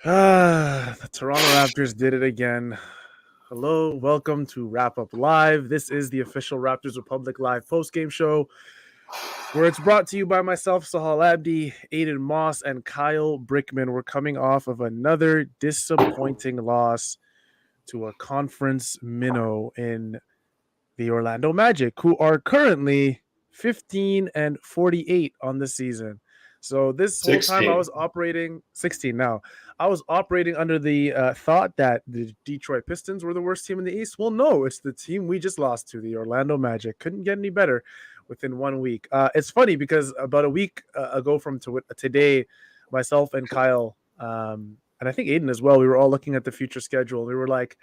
The Toronto Raptors did it again. Hello, welcome to Wrap Up Live. This is the official Raptors Republic Live post-game show where it's brought to you by myself, Sahal Abdi, Adon Moss, and Kyle Brickman. We're coming off of another disappointing loss to a conference minnow in the Orlando Magic, who are currently 15-48 on the season. So this whole time I 16. was operating 16 now. I was operating under the thought that the Detroit Pistons were the worst team in the East. Well, no, it's the team we just lost to, the Orlando Magic. Couldn't get any better within 1 week. It's funny because about a week ago from today, myself and Kyle, and I think Aiden as well, we were all looking at the future schedule. We were like,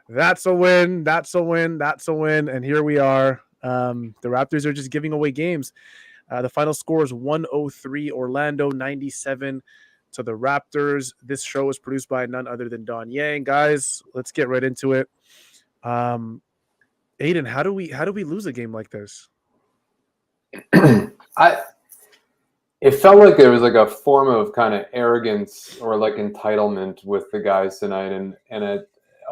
that's a win, that's a win, that's a win. And here we are. The Raptors are just giving away games. The final score is 103 Orlando, 97 to the Raptors. This show is produced by none other than Don Yang. Guys, let's get right into it. Aiden, how do we lose a game like this? It felt like there was like a form of kind of arrogance or like entitlement with the guys tonight, and a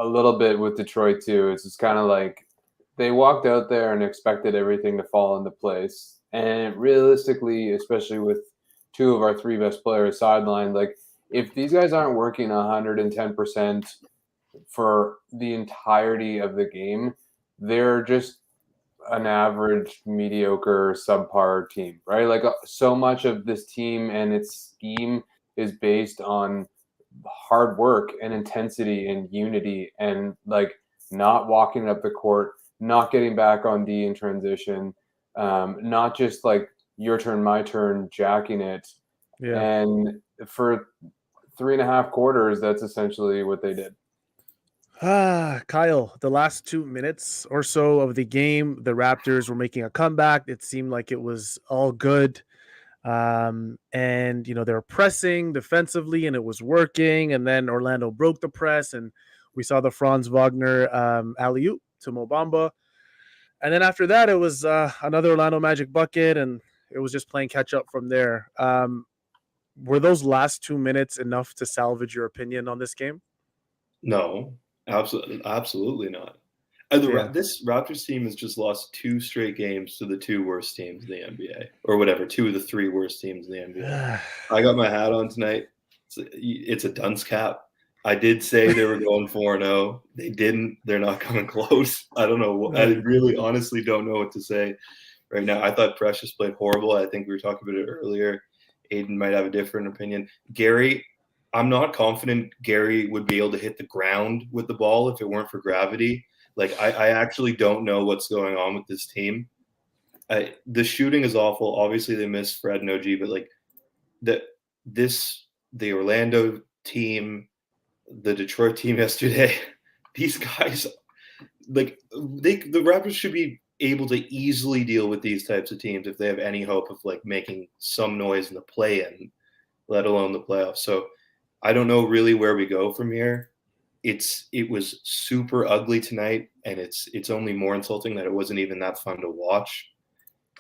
little bit with Detroit too. It's just kind of like they walked out there and expected everything to fall into place. And realistically, especially with two of our three best players sidelined, like if these guys aren't working 110% for the entirety of the game, they're just an average, mediocre, subpar team, right? Like so much of this team and its scheme is based on hard work and intensity and unity and like not walking up the court, not getting back on D in transition, not just like your turn, my turn, jacking it. Yeah. And for 3.5 quarters, that's essentially what they did. Kyle, the last 2 minutes or so of the game, the Raptors were making a comeback. It seemed like it was all good. And they were pressing defensively and it was working. And then Orlando broke the press and we saw the Franz Wagner alley-oop to Mo Bamba. And then after that, it was another Orlando Magic bucket and it was just playing catch up from there. Were those last 2 minutes enough to salvage your opinion on this game? No, absolutely not. This Raptors team has just lost 2 straight games to the 2 worst teams in the NBA, or whatever, 2 of the 3 worst teams in the NBA. I got my hat on tonight. It's a dunce cap. I did say they were going 4-0. They didn't. They're not coming close. I don't know. I really, honestly don't know what to say right now. I thought Precious played horrible. I think we were talking about it earlier. Aiden might have a different opinion. Gary, I'm not confident Gary would be able to hit the ground with the ball if it weren't for gravity. Like, I actually don't know what's going on with this team. The shooting is awful. Obviously, they miss Fred and OG, but like the Orlando team, the Detroit team yesterday, these guys, like the Raptors should be able to easily deal with these types of teams if they have any hope of like making some noise in the play-in, let alone the playoffs. So I don't know really where we go from here. It was super ugly tonight, and it's only more insulting that it wasn't even that fun to watch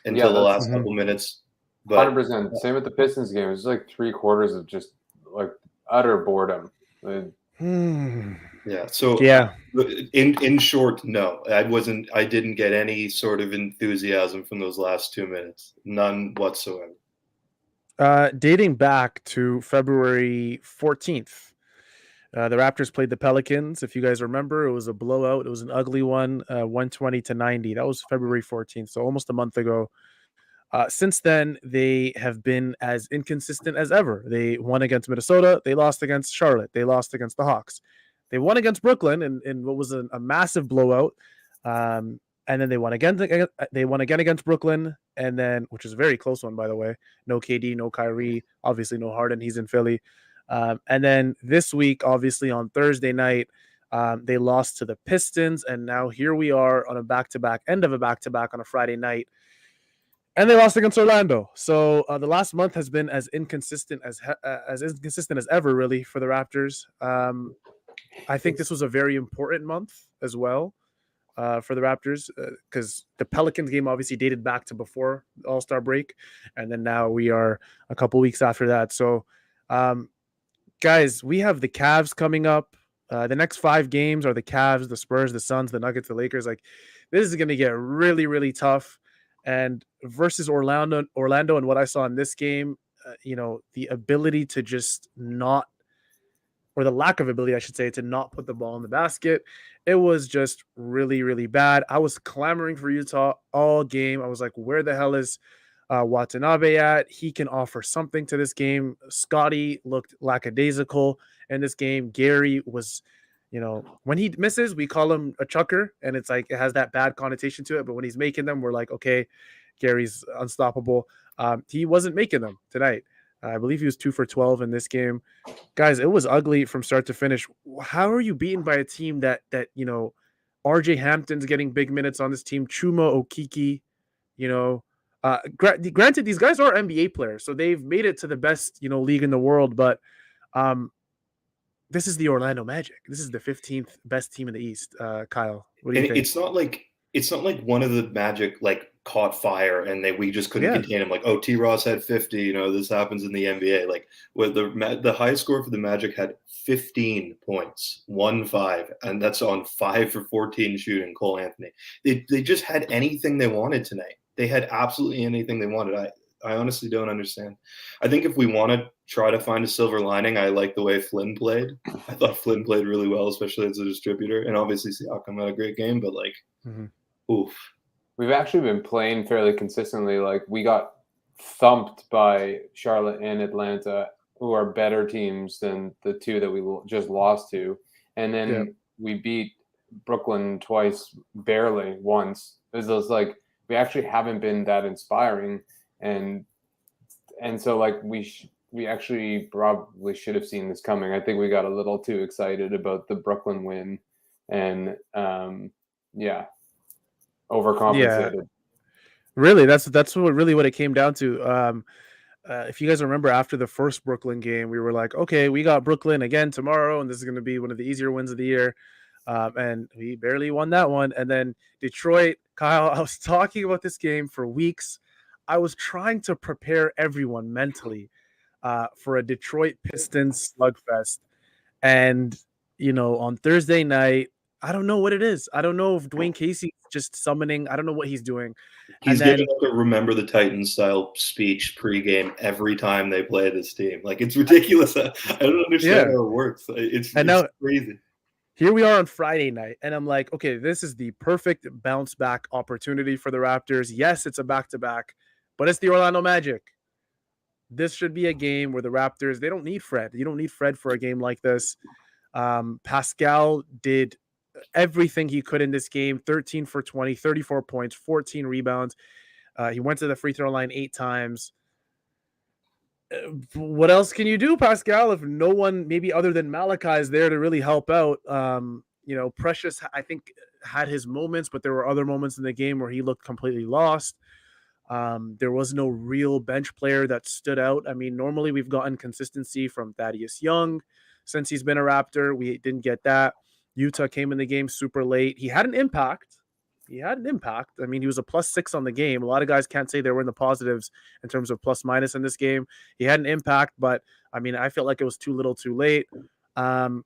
until the last couple minutes. But 100%. Same with the Pistons game. It was like 3 quarters of just like utter boredom. Yeah. So in short, no, I didn't get any sort of enthusiasm from those last 2 minutes. None whatsoever. Dating back to February 14th, the Raptors played the Pelicans. If you guys remember, it was a blowout. It was an ugly one, 120-90. That was February 14th, so almost a month ago. Since then, they have been as inconsistent as ever. They won against Minnesota. They lost against Charlotte. They lost against the Hawks. They won against Brooklyn in what was a massive blowout. And then they won again. They won again against Brooklyn, and then which is a very close one, by the way. No KD, no Kyrie, obviously no Harden. He's in Philly. And then this week, obviously on Thursday night, they lost to the Pistons, and now here we are on a back-to-back, end of a back-to-back on a Friday night. And they lost against Orlando. So the last month has been as inconsistent as ever, really, for the Raptors. I think this was a very important month as well for the Raptors because the Pelicans game obviously dated back to before the All-Star break, and then now we are a couple weeks after that. So, guys, we have the Cavs coming up. The next 5 games are the Cavs, the Spurs, the Suns, the Nuggets, the Lakers. Like, this is going to get really, really tough. And versus Orlando, and what I saw in this game, the ability to just not, or the lack of ability, I should say, to not put the ball in the basket, it was just really, really bad. I was clamoring for Utah all game. I was like, where the hell is Watanabe at? He can offer something to this game. Scottie looked lackadaisical in this game. Gary was, when he misses, we call him a chucker, and it's like it has that bad connotation to it. But when he's making them, we're like, okay, Gary's unstoppable. He wasn't making them tonight. I believe he was 2 for 12 in this game. Guys, it was ugly from start to finish. How are you beaten by a team that RJ Hampton's getting big minutes on this team, Chuma Okiki, granted, these guys are NBA players, so they've made it to the best, league in the world, but this is the Orlando Magic. This is the 15th best team in the East. Kyle, what do you think? It's not like one of the Magic caught fire and we just couldn't contain him. Like, oh, T. Ross had 50. This happens in the NBA. Like, with the highest score for the Magic had 15 points, 1-5, and that's on 5 for 14 shooting. Cole Anthony. They just had anything they wanted tonight. They had absolutely anything they wanted. I honestly don't understand. I think if we want to try to find a silver lining, I like the way Flynn played. I thought Flynn played really well, especially as a distributor, and obviously Siakam had a great game. But oof. We've actually been playing fairly consistently. Like, we got thumped by Charlotte and Atlanta, who are better teams than the two that we just lost to. And then we beat Brooklyn twice, barely once. It was like, we actually haven't been that inspiring. And so we actually probably should have seen this coming. I think we got a little too excited about the Brooklyn win and overcompensated. Yeah. Really, that's what it came down to. If you guys remember, after the first Brooklyn game, we were like, okay, we got Brooklyn again tomorrow, and this is going to be one of the easier wins of the year. And we barely won that one. And then Detroit, Kyle, I was talking about this game for weeks. I was trying to prepare everyone mentally for a Detroit Pistons slugfest. And, on Thursday night, I don't know what it is. I don't know if Dwayne Casey's just summoning. I don't know what he's doing. He's giving like a Remember the Titans style speech pregame every time they play this team. Like, it's ridiculous. I don't understand how it works. It's crazy. Here we are on Friday night, and I'm like, okay, this is the perfect bounce back opportunity for the Raptors. Yes, it's a back-to-back, but it's the Orlando Magic. This should be a game where the Raptors, they don't need Fred. You don't need Fred for a game like this. Pascal did everything he could in this game, 13 for 20, 34 points, 14 rebounds. He went to the free throw line 8 times. What else can you do, Pascal, if no one, maybe other than Malachi, is there to really help out? Precious, I think, had his moments, but there were other moments in the game where he looked completely lost. There was no real bench player that stood out. I mean, normally we've gotten consistency from Thaddeus Young since he's been a Raptor. We didn't get that. Yuta came in the game super late. He had an impact. I mean, he was a +6 on the game. A lot of guys can't say they were in the positives in terms of plus minus in this game. He had an impact, but I mean, I felt like it was too little too late. I'll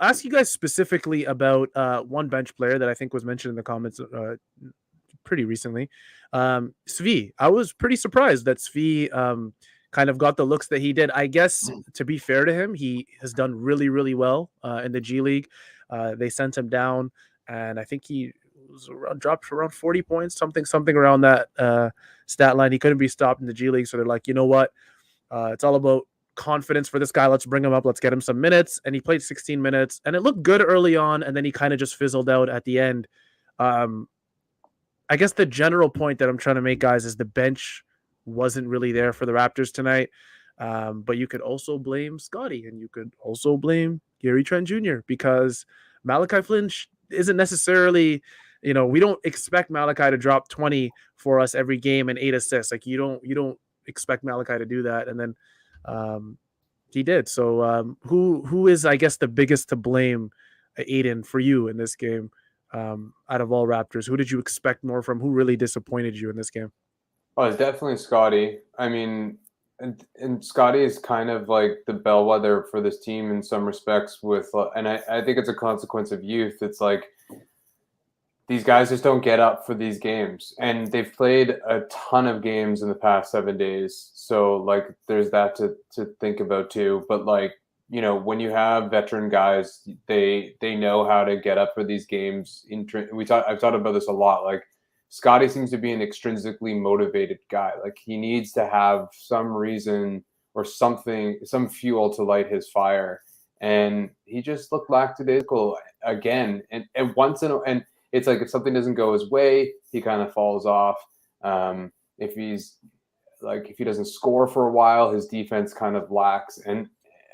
ask you guys specifically about one bench player that I think was mentioned in the comments pretty recently. Svi. I was pretty surprised that Svi kind of got the looks that he did. I guess, to be fair to him, he has done really, really well in the G League. They sent him down, and I think he dropped around 40 points, something around that stat line. He couldn't be stopped in the G League, so they're like, you know what? It's all about confidence for this guy. Let's bring him up. Let's get him some minutes. And he played 16 minutes, and it looked good early on, and then he kind of just fizzled out at the end. I guess the general point that I'm trying to make, guys, is the bench wasn't really there for the Raptors tonight. But you could also blame Scottie, and you could also blame Gary Trent Jr. because Malachi Flynn isn't necessarily, we don't expect Malachi to drop 20 for us every game and 8 assists. Like, you don't expect Malachi to do that. And then he did. So who is, I guess, the biggest to blame, Aiden, for you in this game? Out of all Raptors, who did you expect more from? Who really disappointed you in this game? Oh, it's definitely Scottie. I mean, And Scottie is kind of like the bellwether for this team in some respects and I think it's a consequence of youth. It's like these guys just don't get up for these games, and they've played a ton of games in the past 7 days. So like there's that to think about too. But like, when you have veteran guys, they know how to get up for these games. I've thought about this a lot. Like Scottie seems to be an extrinsically motivated guy. Like he needs to have some reason or something, some fuel to light his fire. And he just looked lackadaisical again. And it's like if something doesn't go his way, he kind of falls off. If he doesn't score for a while, his defense kind of lacks.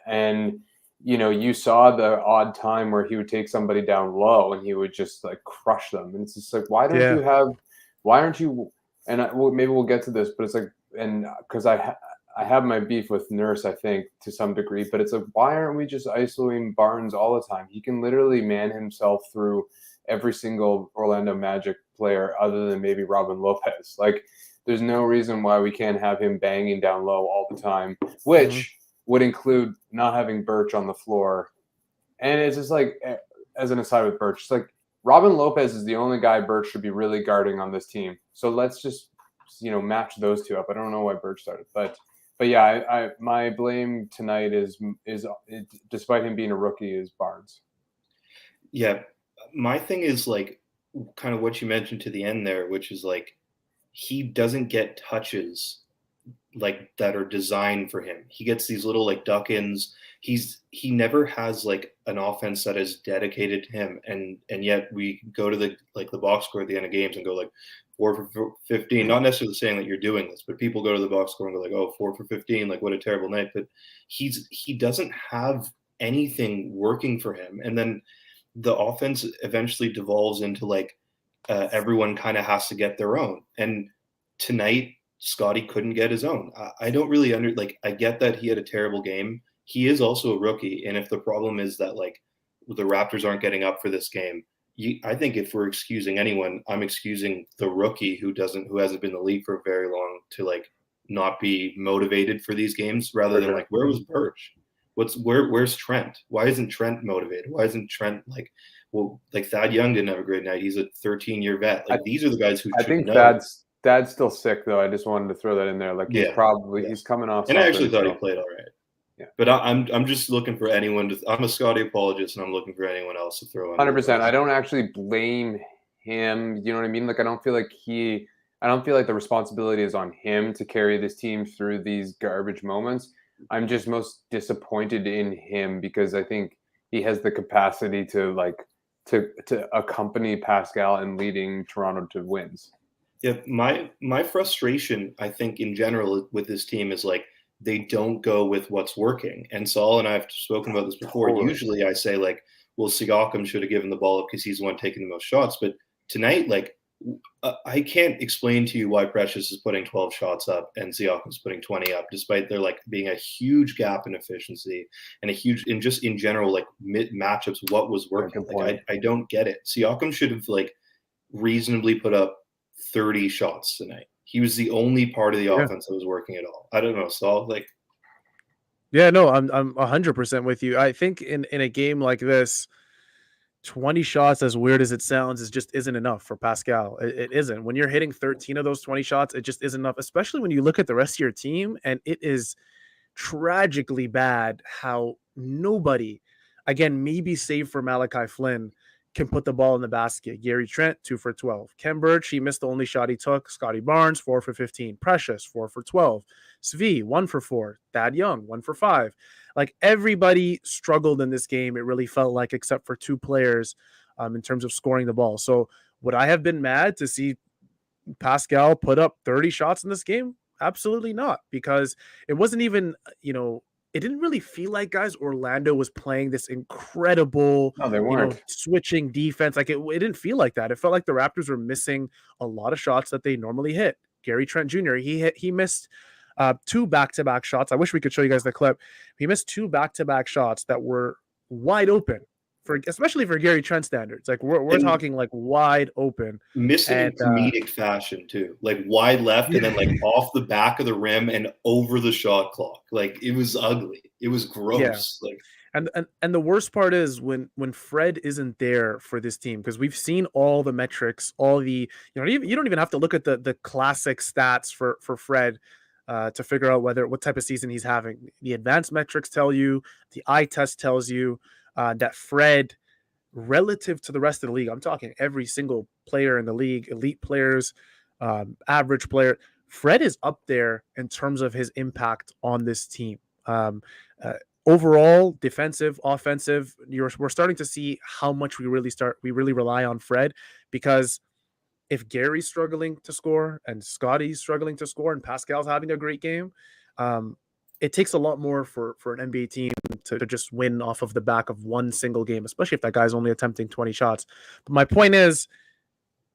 And you saw the odd time where he would take somebody down low and he would just like crush them. And it's just like, why aren't you? And maybe we'll get to this, but it's like, and because I have my beef with Nurse, I think, to some degree, but it's like, why aren't we just isolating Barnes all the time? He can literally man himself through every single Orlando Magic player other than maybe Robin Lopez. Like, there's no reason why we can't have him banging down low all the time, which would include not having Birch on the floor. And it's just like, as an aside with Birch, it's like Robin Lopez is the only guy Birch should be really guarding on this team. So let's just, match those two up. I don't know why Birch started, but yeah, my blame tonight is despite him being a rookie, is Barnes. Yeah. My thing is like kind of what you mentioned to the end there, which is like he doesn't get touches like that are designed for him. He gets these little like duck-ins. He never has like an offense that is dedicated to him, and yet we go to the box score at the end of games and go like 4 for 15. Not necessarily saying that you're doing this, but people go to the box score and go like, oh, 4 for 15, like what a terrible night. But he doesn't have anything working for him, and then the offense eventually devolves into like everyone kind of has to get their own. And tonight, Scottie couldn't get his own. I don't really I get that he had a terrible game. He is also a rookie. And if the problem is that like the Raptors aren't getting up for this game, I think if we're excusing anyone, I'm excusing the rookie who hasn't been in the league for very long to like not be motivated for these games rather than like, where was Birch? Where's Trent? Why isn't Trent motivated? Why isn't Trent like Thad Young didn't have a great night. He's a 13-year vet. Like these are the guys who I think know. Thad's still sick though. I just wanted to throw that in there. Like he's coming off. And I actually thought he played all right. Yeah. But I'm just looking for anyone I'm a Scottie apologist and I'm looking for anyone else to throw in. 100%. I don't actually blame him. You know what I mean? Like I don't feel like the responsibility is on him to carry this team through these garbage moments. I'm just most disappointed in him because I think he has the capacity to accompany Pascal in leading Toronto to wins. Yeah, my frustration, I think, in general with this team is like they don't go with what's working. And Saul and I have spoken about this before. Totally. Usually I say like, well, Siakam should have given the ball up because he's the one taking the most shots. But tonight, like, I can't explain to you why Precious is putting 12 shots up and Siakam's putting 20 up, despite there like being a huge gap in efficiency and a huge, in just in general, like matchups, what was working. Like, I don't get it. Siakam should have like reasonably put up 30 shots tonight. He was the only part of the offense that was working at all. I don't know, Saul. Like, yeah, no, I'm 100% with you. I think in a game like this, 20 shots, as weird as it sounds, just isn't enough for Pascal. It isn't. When you're hitting 13 of those 20 shots, it just isn't enough, especially when you look at the rest of your team, and it is tragically bad how nobody, again, maybe save for Malachi Flynn, can put the ball in the basket. Gary Trent, 2 for 12. Kem Birch, he missed the only shot he took. Scottie Barnes, 4 for 15. Precious, 4 for 12. Svi, 1 for 4. Thad Young, 1 for 5. Like, everybody struggled in this game, it really felt like, except for 2 players in terms of scoring the ball. So would I have been mad to see Pascal put up 30 shots in this game? Absolutely not, because it wasn't even, it didn't really feel like, guys, Orlando was playing this incredible switching defense. Like it didn't feel like that. It felt like the Raptors were missing a lot of shots that they normally hit. Gary Trent Jr., he missed 2 back-to-back shots. I wish we could show you guys the clip. He missed 2 back-to-back shots that were wide open especially for Gary Trent standards. Like we're talking like wide open. Missed it in comedic fashion too, like wide left and then like off the back of the rim and over the shot clock. Like it was ugly. It was gross. Yeah. And the worst part is when Fred isn't there for this team, because we've seen all the metrics, all the you don't even have to look at the classic stats for Fred to figure out what type of season he's having. The advanced metrics tell you, the eye test tells you that Fred, relative to the rest of the league, I'm talking every single player in the league, elite players, average player, Fred is up there in terms of his impact on this team. Overall, defensive, offensive, we're starting to see how much we really rely on Fred, because if Gary's struggling to score and Scottie's struggling to score and Pascal's having a great game, it takes a lot more for an NBA team to just win off of the back of one single game, especially if that guy's only attempting 20 shots. But my point is,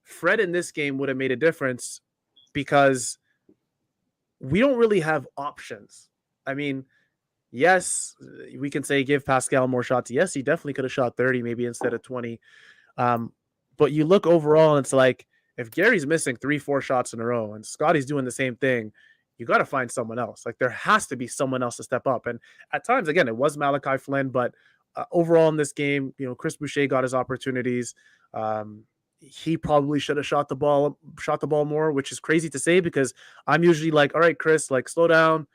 Fred in this game would have made a difference because we don't really have options. I mean, yes, we can say give Pascal more shots. Yes, he definitely could have shot 30 maybe instead of 20. But you look overall and it's like, if Gary's missing 3-4 shots in a row and Scottie's doing the same thing, you got to find someone else. Like there has to be someone else to step up. And at times, again, it was Malachi Flynn, but overall in this game, Chris Boucher got his opportunities. He probably should have shot the ball more, which is crazy to say because I'm usually like, all right, Chris, like slow down.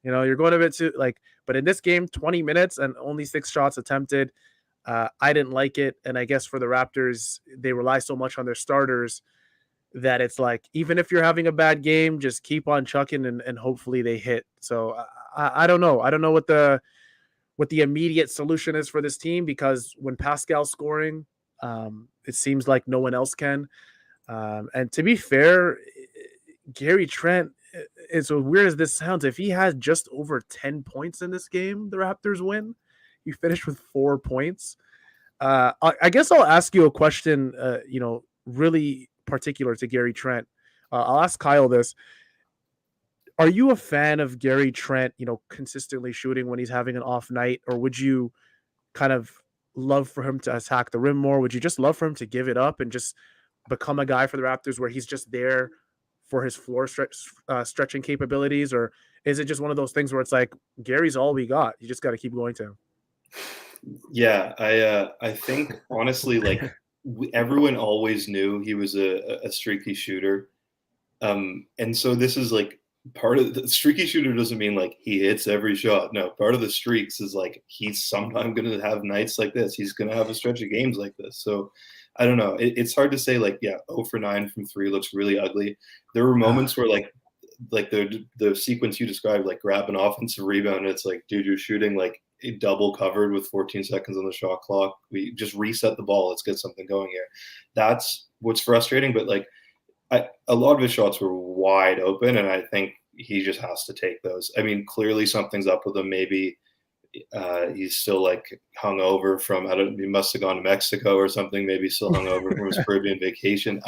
You're going a bit too but in this game, 20 minutes and only 6 shots attempted. I didn't like it. And I guess for the Raptors, they rely so much on their starters that it's like, even if you're having a bad game, just keep on chucking and hopefully they hit. So I don't know. I don't know what the immediate solution is for this team, because when Pascal's scoring, it seems like no one else can. And to be fair, Gary Trent, as weird as this sounds, if he has just over 10 points in this game, the Raptors win. He finished with 4 points. I guess I'll ask you a question, really particular to Gary Trent. I'll ask Kyle this. Are you a fan of Gary Trent, consistently shooting when he's having an off night, or would you kind of love for him to attack the rim more? Would you just love for him to give it up and just become a guy for the Raptors where he's just there for his floor stretching capabilities? Or is it just one of those things where it's like, Gary's all we got, you just got to keep going to him? Yeah, I think honestly, like everyone always knew he was a streaky shooter, and so this is like part of the streaky shooter doesn't mean like he hits every shot. No, part of the streaks is like he's sometimes going to have nights like this. He's going to have a stretch of games like this. So I don't know. It's hard to say like, 0 for 9 from 3 looks really ugly. There were moments where like the sequence you described, like grab an offensive rebound, it's like, dude, you're shooting like a double covered with 14 seconds on the shot clock. We just reset the ball. Let's get something going here. That's what's frustrating. But like a lot of his shots were wide open, and I think he just has to take those. I mean, clearly something's up with him. Maybe he's still like hungover from, he must have gone to Mexico or something. Maybe still hungover from his Caribbean vacation.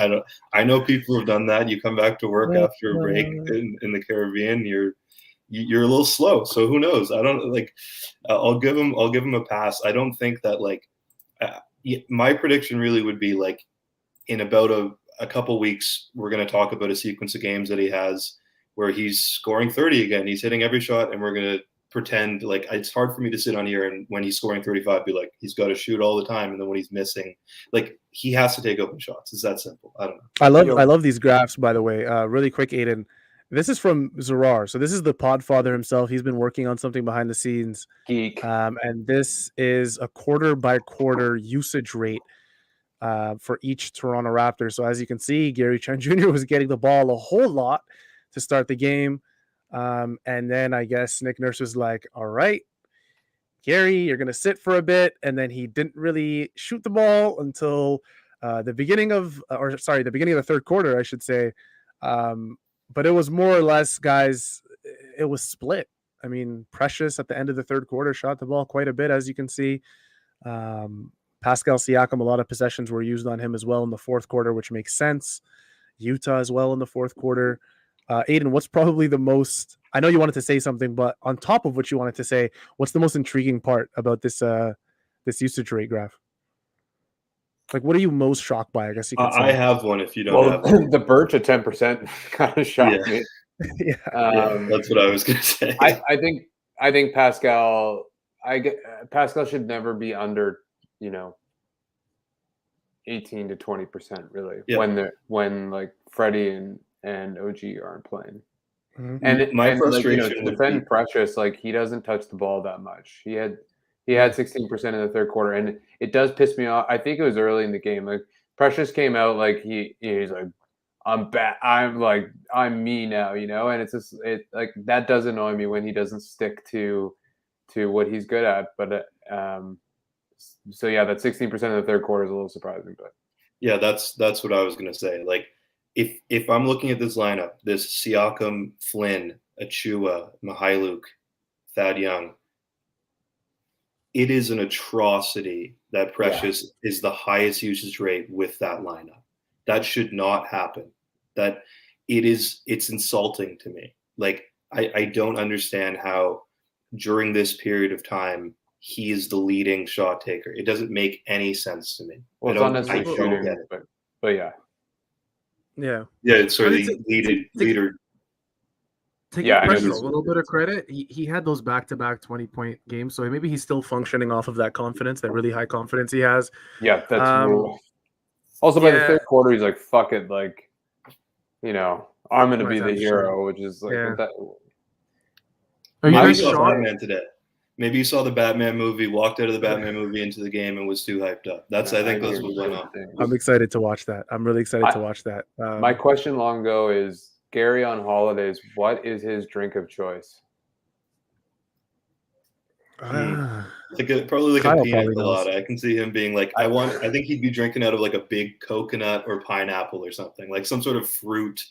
I know people who have done that. You come back to work after a break in the Caribbean, you're a little slow. So who knows? I don't like. I'll give him a pass. I don't think that like my prediction really would be like in about a couple weeks we're going to talk about a sequence of games that he has where he's scoring 30 again. He's hitting every shot, and we're going to pretend like it's hard for me to sit on here and when he's scoring 35 be like he's got to shoot all the time, and then when he's missing, like he has to take open shots. It's that simple. I don't know. I love these graphs, by the way. Really quick, Adon. This is from Zarar. So this is the podfather himself. He's been working on something behind the scenes. Geek. And this is a quarter by quarter usage rate for each Toronto Raptor. So as you can see, Gary Trent Jr. was getting the ball a whole lot to start the game. And then I guess Nick Nurse was like, all right, Gary, you're going to sit for a bit. And then he didn't really shoot the ball until the beginning of the third quarter, I should say. But it was more or less, guys, it was split. I mean, Precious at the end of the third quarter shot the ball quite a bit, as you can see. Pascal Siakam, a lot of possessions were used on him as well in the fourth quarter, which makes sense. Yuta as well in the fourth quarter. Adon, what's probably the most, I know you wanted to say something, but on top of what you wanted to say, what's the most intriguing part about this usage rate graph? Like, what are you most shocked by? I guess you could say. I have one. If you don't have one. The Birch at 10% kind of shocked me. Yeah. That's what I was going to say. I think Pascal. Pascal should never be under 18 to 20% really when like Freddie and OG aren't playing. Mhm. And My frustration to defend Precious, like he doesn't touch the ball that much. He had 16% in the third quarter, and it does piss me off. I think it was early in the game. Like Precious came out like he's like, I'm bad. I'm me now, and it's just like that does annoy me when he doesn't stick to what he's good at. But so yeah, that 16% of the third quarter is a little surprising. But yeah, that's what I was going to say. Like if I'm looking at this lineup, this Siakam, Flynn, Achiuwa, Mihailuk, Thad Young, it is an atrocity that Precious is the highest usage rate with that lineup. That should not happen. It's insulting to me. Like I don't understand how during this period of time he is the leading shot taker. It doesn't make any sense to me. Well, it's not necessarily shooting, but yeah. Yeah. Yeah, sorry, leader. Taking Precious a little bit of credit, he had those back-to-back 20-point games, so maybe he's still functioning off of that confidence, that really high confidence he has. Yeah, that's also by the third quarter, he's like, "Fuck it," like, I'm going to be the hero, which is like. That, are you guys saw shocked? Batman today? Maybe you saw the Batman movie, walked out of the Batman movie into the game, and was too hyped up. I think that's what went on. I'm excited to watch that. I'm really excited to watch that. My question long ago is, Gary on holidays, what is his drink of choice? Probably like a pina colada. I can see him being like, I think he'd be drinking out of like a big coconut or pineapple or something, like some sort of fruit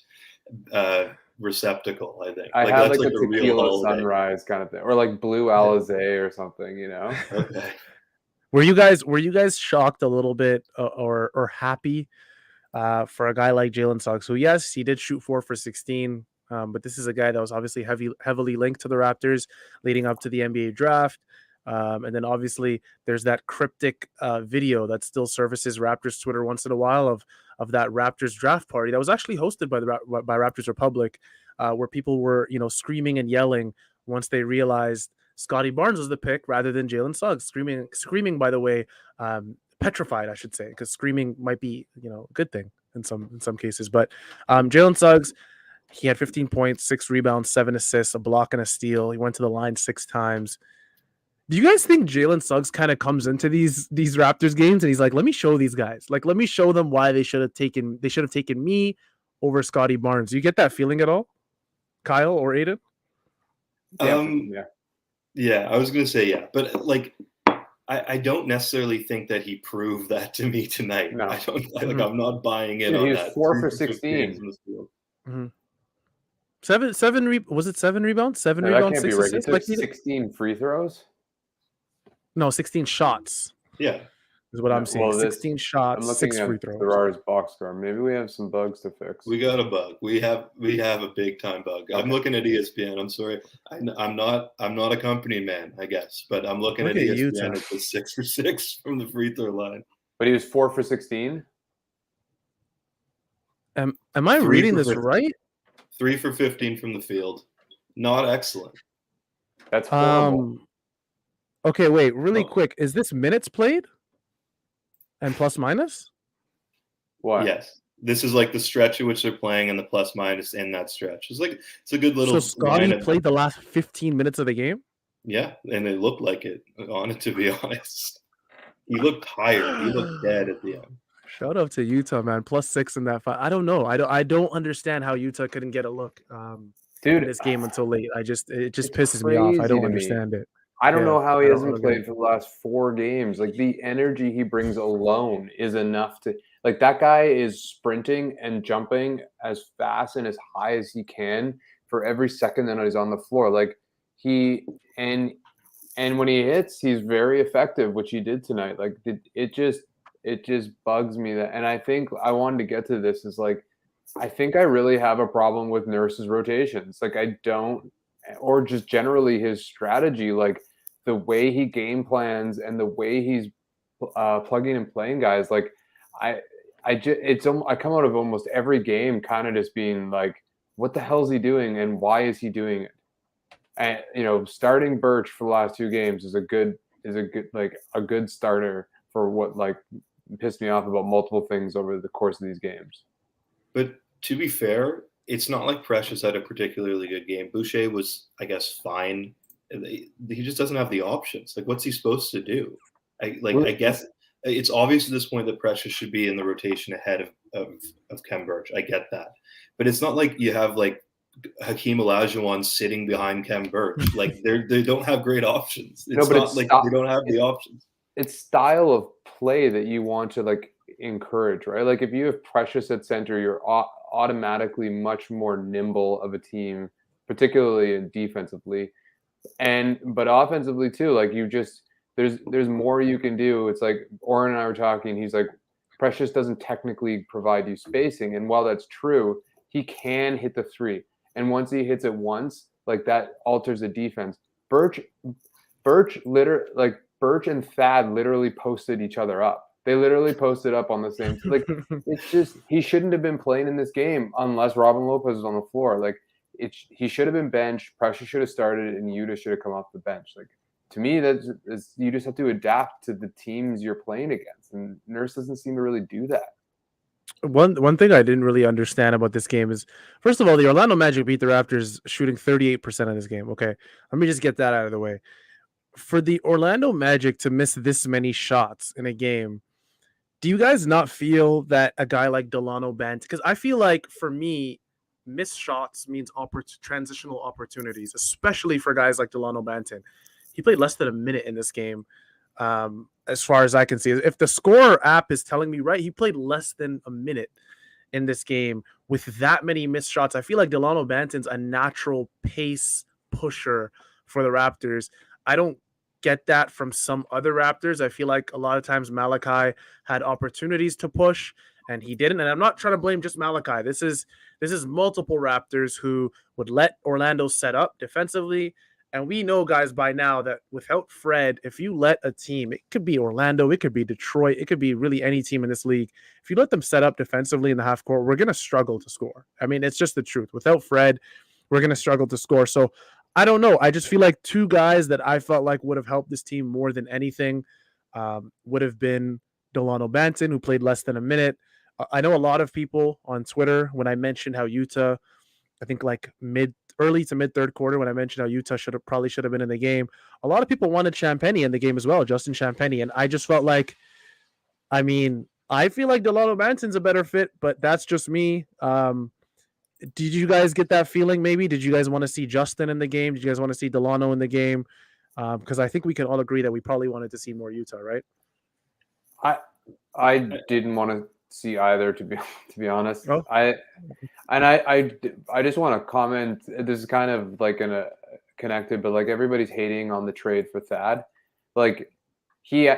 receptive. I think I had like a tequila sunrise kind of thing, or like blue Alizé or something, Okay. Were you guys shocked a little bit or happy for a guy like Jalen Suggs, who, yes, he did shoot 4 for 16, but this is a guy that was obviously heavily linked to the Raptors leading up to the NBA draft. And then obviously there's that cryptic video that still surfaces Raptors Twitter once in a while of that Raptors draft party that was actually hosted by Raptors Republic, where people were screaming and yelling once they realized Scottie Barnes was the pick rather than Jalen Suggs. Screaming, by the way, petrified, I should say, because screaming might be a good thing in some cases. But Jalen Suggs, he had 15 points, 6 rebounds, 7 assists, a block and a steal. He went to the line 6 times. Do you guys think Jalen Suggs kind of comes into these Raptors games and he's like, let me show these guys, like, let me show them why they should have taken me over Scottie Barnes? Do you get that feeling at all, Kyle or Adon? Yeah, I was gonna say but like I don't necessarily think that he proved that to me tonight. No. I don't I'm not buying in on that. 4 for 16. Mm-hmm. Seven rebounds? 7 rebounds, 6 right. assists. He took 16 free throws. No, 16 shots. Yeah, is what I'm seeing. 16 shots, 6 free throws. Ferrari's box score. Maybe we have some bugs to fix. We got a bug. We have a big time bug. Okay. I'm looking at ESPN. I'm sorry. I'm not a company man, I guess, but I'm looking at ESPN. It was 6 for 6 from the free throw line. But he was 4 for 16. Am I reading this right? 3 for 15 from the field. Not excellent. That's horrible. Okay, wait, really quick. Is this minutes played? And plus minus? What? Yes. This is like the stretch at which they're playing and the plus minus in that stretch. It's a good little. So Scottie played the last 15 minutes of the game? Yeah, and it looked like it, to be honest. He looked tired. He looked dead at the end. Shout out to Utah, man. +6 in that fight. I don't know. I don't understand how Utah couldn't get a look in this game until late. It just pisses me off. I don't understand it. I don't know how he hasn't played for the last 4 games. Like, the energy he brings alone is enough to, like, that guy is sprinting and jumping as fast and as high as he can for every second that he's on the floor. Like, and when he hits, he's very effective, which he did tonight. Like, it just bugs me that. And I think I wanted to get to this is like, I think I really have a problem with Nurse's rotations. Like, I don't, or just generally his strategy, like the way he game plans and the way he's plugging and playing guys. Like, I come out of almost every game kind of just being like, what the hell is he doing and why is he doing it? And starting Birch for the last 2 games is a good starter for what like pissed me off about multiple things over the course of these games. But to be fair, it's not like Precious had a particularly good game. Boucher was, I guess, fine. He just doesn't have the options. Like, what's he supposed to do? I guess it's obvious at this point that Precious should be in the rotation ahead of Kem Birch. I get that. But it's not like you have like Hakeem Olajuwon sitting behind Kem Birch. Like they don't have great options. It's not like they don't have the options. It's style of play that you want to like encourage, right? Like if you have Precious at center, you're automatically much more nimble of a team, particularly defensively, but offensively too. Like you just there's more you can do. It's like Oren and I were talking. He's like, Precious doesn't technically provide you spacing, and while that's true, he can hit the 3. And once he hits it once, like that alters the defense. Birch and Thad literally posted each other up. They literally posted up on the same. Like it's just he shouldn't have been playing in this game unless Robin Lopez was on the floor. Like he should have been benched. Precious should have started, and Yuta should have come off the bench. Like to me, that's you just have to adapt to the teams you're playing against, and Nurse doesn't seem to really do that. One thing I didn't really understand about this game is, first of all, the Orlando Magic beat the Raptors shooting 38% in this game. Okay, let me just get that out of the way. For the Orlando Magic to miss this many shots in a game, do you guys not feel that a guy like Delano Banton, because I feel like for me, missed shots means transitional opportunities, especially for guys like Delano Banton. He played less than a minute in this game. As far as I can see, if the scorer app is telling me right, he played less than a minute in this game with that many missed shots. I feel like Delano Banton's a natural pace pusher for the Raptors. I don't get that from some other Raptors. I feel like a lot of times Malachi had opportunities to push and he didn't. And I'm not trying to blame just Malachi. This is multiple Raptors who would let Orlando set up defensively. And we know, guys, by now that without Fred, if you let a team, it could be Orlando, it could be Detroit, it could be really any team in this league. If you let them set up defensively in the half court, we're going to struggle to score. I mean, it's just the truth. Without Fred, we're going to struggle to score. So I don't know. I just feel like 2 guys that I felt like would have helped this team more than anything would have been Delano Banton, who played less than a minute. I know a lot of people on Twitter, when I mentioned how Yuta, I think like early to mid third quarter, when I mentioned how Yuta probably should have been in the game, a lot of people wanted Champagnie in the game as well, Justin Champagnie. And I just felt like, I mean, I feel like Delano Banton's a better fit, but that's just me. Did you guys get that feeling maybe? Did you guys want to see Justin in the game? Did you guys want to see Delano in the game? Because I think we can all agree that we probably wanted to see more Yuta, right? I didn't want to see either, to be honest. Oh. I just want to comment. This is kind of like connected, but like everybody's hating on the trade for Thad. Like we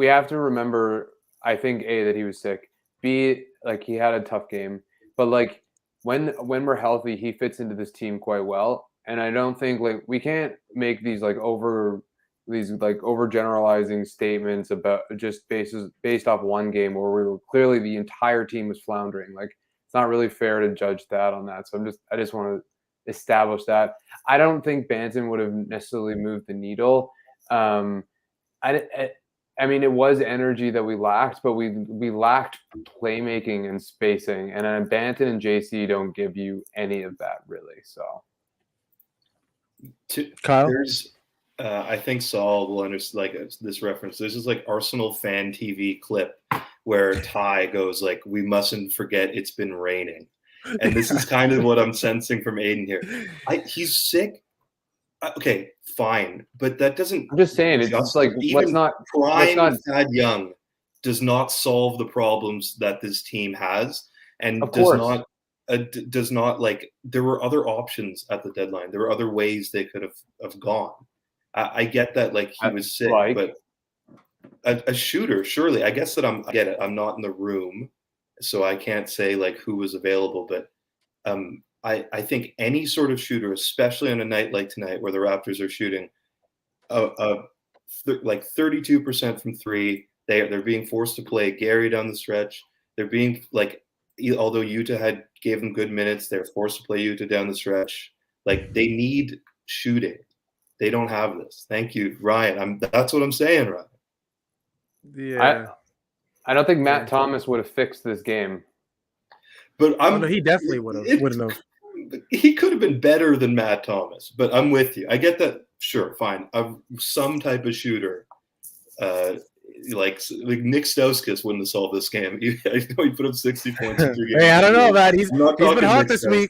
have to remember, I think A, that he was sick. B, like he had a tough game, but like when we're healthy, he fits into this team quite well. And I don't think like we can't make these overgeneralizing statements about just based off one game where we were clearly the entire team was floundering. Like it's not really fair to judge that on that. So I just want to establish that. I don't think Banton would have necessarily moved the needle. I mean, it was energy that we lacked, but we lacked playmaking and spacing. And Banton and JC don't give you any of that, really. So, Kyle? I think Saul will understand this reference. There's this like Arsenal fan TV clip where Ty goes like, "We mustn't forget it's been raining," and this is kind of what I'm sensing from Adon here. He's sick. Okay, fine, but that doesn't. I'm just saying, it's just like let's not Thad Young does not solve the problems that this team has, and does not like. There were other options at the deadline. There were other ways they could have gone. I get that, like he was sick, but a shooter, surely. I guess that I get it. I'm not in the room, so I can't say like who was available, but I think any sort of shooter, especially on a night like tonight where the Raptors are shooting like 32% from 3, They're being forced to play Gary down the stretch. They're being like, although Yuta gave them good minutes, they're forced to play Yuta down the stretch. Like, they need shooting. They don't have this. Thank you, Ryan. That's what I'm saying, Ryan. Yeah. I don't think Matt Thomas would have fixed this game. But no, he definitely wouldn't have. He could have been better than Matt Thomas, but I'm with you. I get that. Sure, fine. Some type of shooter, like Nick Stauskas wouldn't have solved this game. I know he put up 60 points in 3 games. Hey, I don't know, man. He's been hot this week.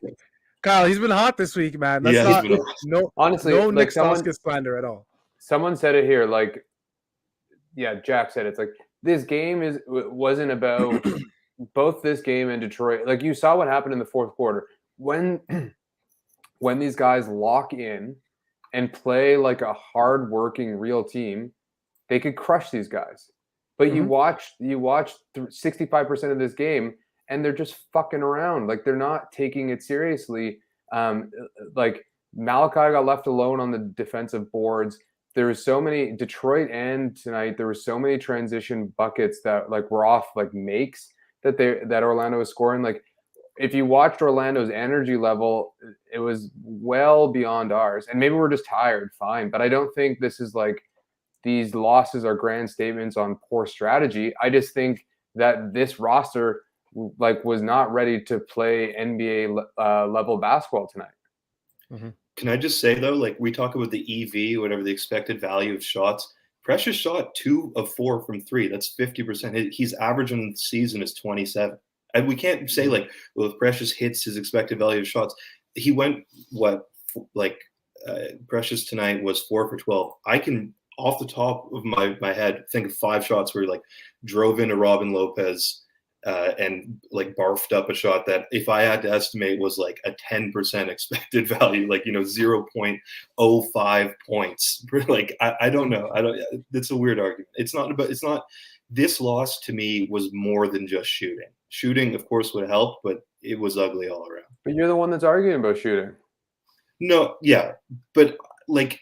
Kyle, he's been hot this week, man. That's honestly, no like Nick Stauskas slander at all. Someone said it here, like, yeah, Jack said it's like this game wasn't about both this game and Detroit. Like, you saw what happened in the fourth quarter when these guys lock in and play like a hard-working real team, they could crush these guys. But you watch 65% of this game, and they're just fucking around. Like, they're not taking it seriously. Like, Malachi got left alone on the defensive boards. There were so many Detroit and tonight. There were so many transition buckets that like were off like makes that Orlando was scoring. Like, if you watched Orlando's energy level, it was well beyond ours. And maybe we're just tired, fine. But I don't think this is like these losses are grand statements on poor strategy. I just think that this roster like was not ready to play NBA level basketball tonight. Mm-hmm. Can I just say though, like we talk about the EV, whatever the expected value of shots. Precious shot 2 of 4 from 3. That's 50%. He's average on the season is 27. And we can't say like, well, if Precious hits his expected value of shots, he went Precious tonight was 4 for 12. I can off the top of my head think of 5 shots where he like drove into Robin Lopez and like barfed up a shot that if I had to estimate was like a 10% expected value, like 0.05 points. Like I don't know. It's a weird argument. It's not. This loss to me was more than just shooting. Shooting, of course, would help, but it was ugly all around. But you're the one that's arguing about shooting. No, yeah, but like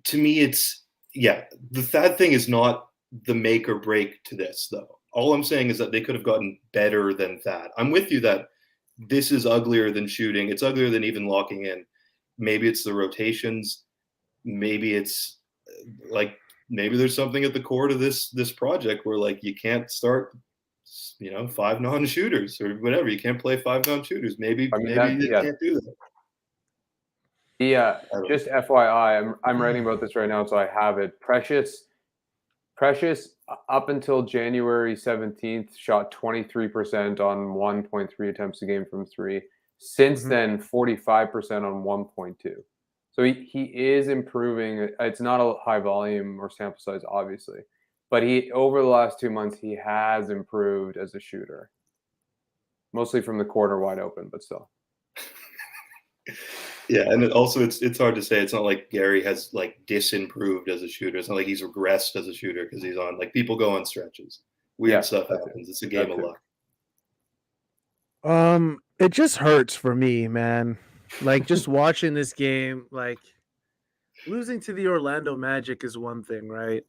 to me, it's the sad thing is not the make or break to this though. All I'm saying is that they could have gotten better than that. I'm with you that this is uglier than shooting. It's uglier than even locking in. Maybe it's the rotations. Maybe it's like maybe there's something at the core to this project where like you can't start 5 non-shooters or whatever. You can't play 5 non-shooters. Maybe you can't do that. Yeah, just FYI, I'm writing about this right now, so I have it. Precious up until January 17th shot 23% on 1.3 attempts a game from 3. Since then, 45% on 1.2. So he is improving. It's not a high volume or sample size, obviously, but over the last 2 months he has improved as a shooter, mostly from the corner wide open, but still. Yeah, and also it's hard to say. It's not like Gary has like disimproved as a shooter. It's not like he's regressed as a shooter because he's on like people go on stretches. Weird stuff happens. It's a game of luck. It just hurts for me, man. Like just watching this game, like losing to the Orlando Magic is one thing, right?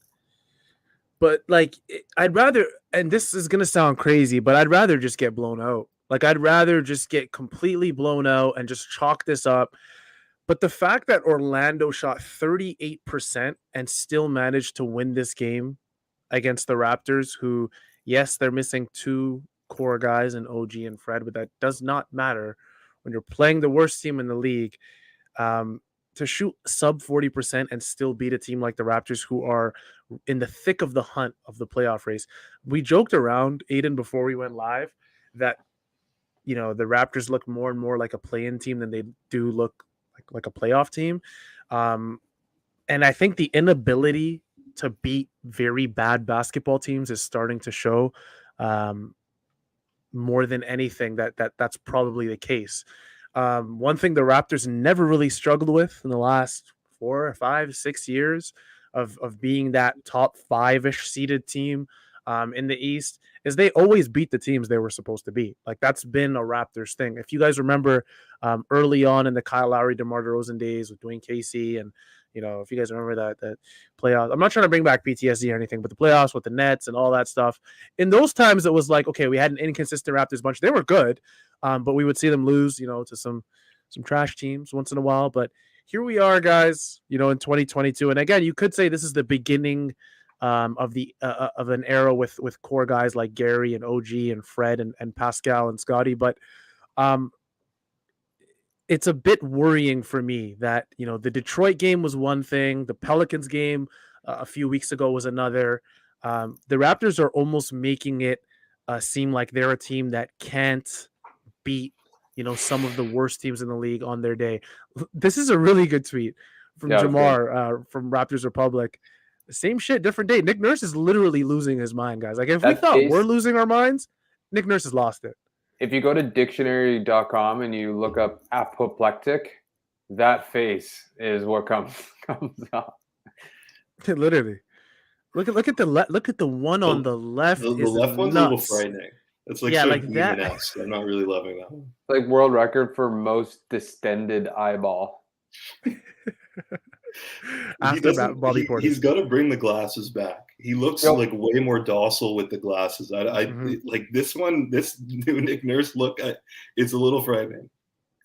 But like I'd rather, and this is gonna sound crazy, but I'd rather just get blown out. Like, I'd rather just get completely blown out and just chalk this up. But the fact that Orlando shot 38% and still managed to win this game against the Raptors, who, yes, they're missing 2 core guys in OG and Fred, but that does not matter when you're playing the worst team in the league. To shoot sub 40% and still beat a team like the Raptors, who are in the thick of the hunt of the playoff race. We joked around, Adon, before we went live, that the Raptors look more and more like a play-in team than they do look like a playoff team. And I think the inability to beat very bad basketball teams is starting to show more than anything that's probably the case. One thing the Raptors never really struggled with in the last 4 or 5, 6 years of being that top 5-ish seeded team in the East is they always beat the teams they were supposed to beat. Like that's been a Raptors thing. If you guys remember early on in the Kyle Lowry, DeMar DeRozan days with Dwayne Casey, and if you guys remember that playoff, I'm not trying to bring back PTSD or anything, but the playoffs with the Nets and all that stuff. In those times, it was like, okay, we had an inconsistent Raptors bunch. They were good, but we would see them lose, to some trash teams once in a while. But here we are, guys, in 2022. And again, you could say this is the beginning of an era with core guys like Gary and OG and Fred and Pascal and Scottie. But it's a bit worrying for me that, the Detroit game was one thing. The Pelicans game a few weeks ago was another. The Raptors are almost making it seem like they're a team that can't beat some of the worst teams in the league on their day. This is a really good tweet from Jamar from Raptors Republic. Same shit, different day. Nick Nurse is literally losing his mind, guys. Like if we thought we're losing our minds, Nick Nurse has lost it. If you go to dictionary.com and you look up apoplectic, that face is what comes up. Literally. Look at the one on the left. The left one's nuts. A little frightening. It's like like that. I'm not really loving that one. Like world record for most distended eyeball. He's got to bring the glasses back. He looks like way more docile with the glasses. Like this one. This new Nick Nurse look. It's a little frightening.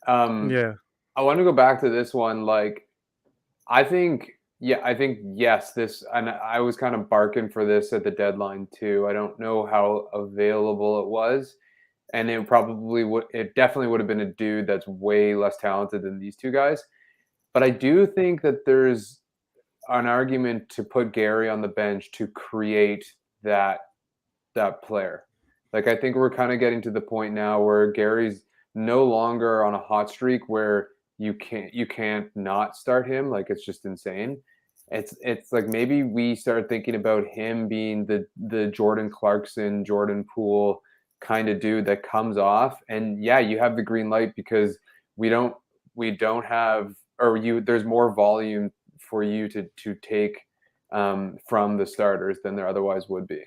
I want to go back to this one. Like, I think yes. This, and I was kind of barking for this at the deadline too. I don't know how available it was, and it definitely would have been a dude that's way less talented than these two guys. But I do think that there's an argument to put Gary on the bench to create that player. Like, I think we're kind of getting to the point now where Gary's no longer on a hot streak where you can't not start him. Like, it's just insane. It's like maybe we start thinking about him being the Jordan Clarkson, Jordan Poole kind of dude that comes off. And yeah, you have the green light because we don't have, there's more volume for you to take from the starters than there otherwise would be.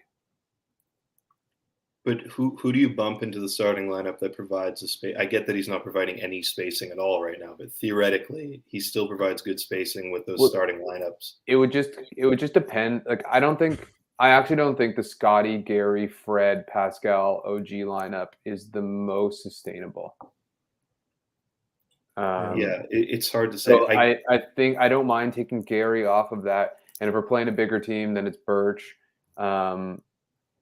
But who do you bump into the starting lineup that provides the space? I get that he's not providing any spacing at all right now, but theoretically, he still provides good spacing with those starting lineups. It would just depend. Like, I actually don't think the Scottie, Gary, Fred, Pascal, OG lineup is the most sustainable. It's hard to say. So I think I don't mind taking Gary off of that, and if we're playing a bigger team, then it's Birch.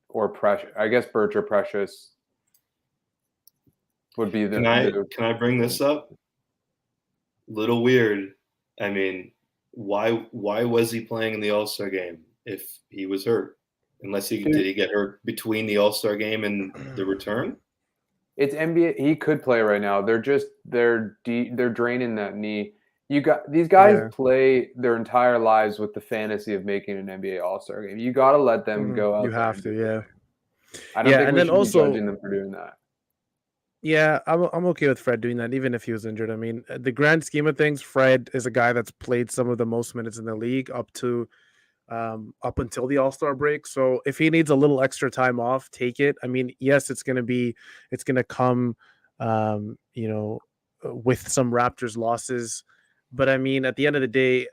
Or Precious. I guess Birch or Precious would be the. Can I bring this up? Little weird. I mean, why was he playing in the All-Star game if he was hurt? Did he get hurt between the All-Star game and the return? It's NBA. He could play right now. They're draining that knee. You got these guys play their entire lives with the fantasy of making an NBA All-Star game. You got to let them go out. You have to, yeah. I don't think we should be judging them for doing that. Yeah, I'm okay with Fred doing that, even if he was injured. I mean, the grand scheme of things, Fred is a guy that's played some of the most minutes in the league up until the All-Star break. So if he needs a little extra time off, take it. I mean, yes, it's going to come, with some Raptors losses. But I mean, at the end of the day,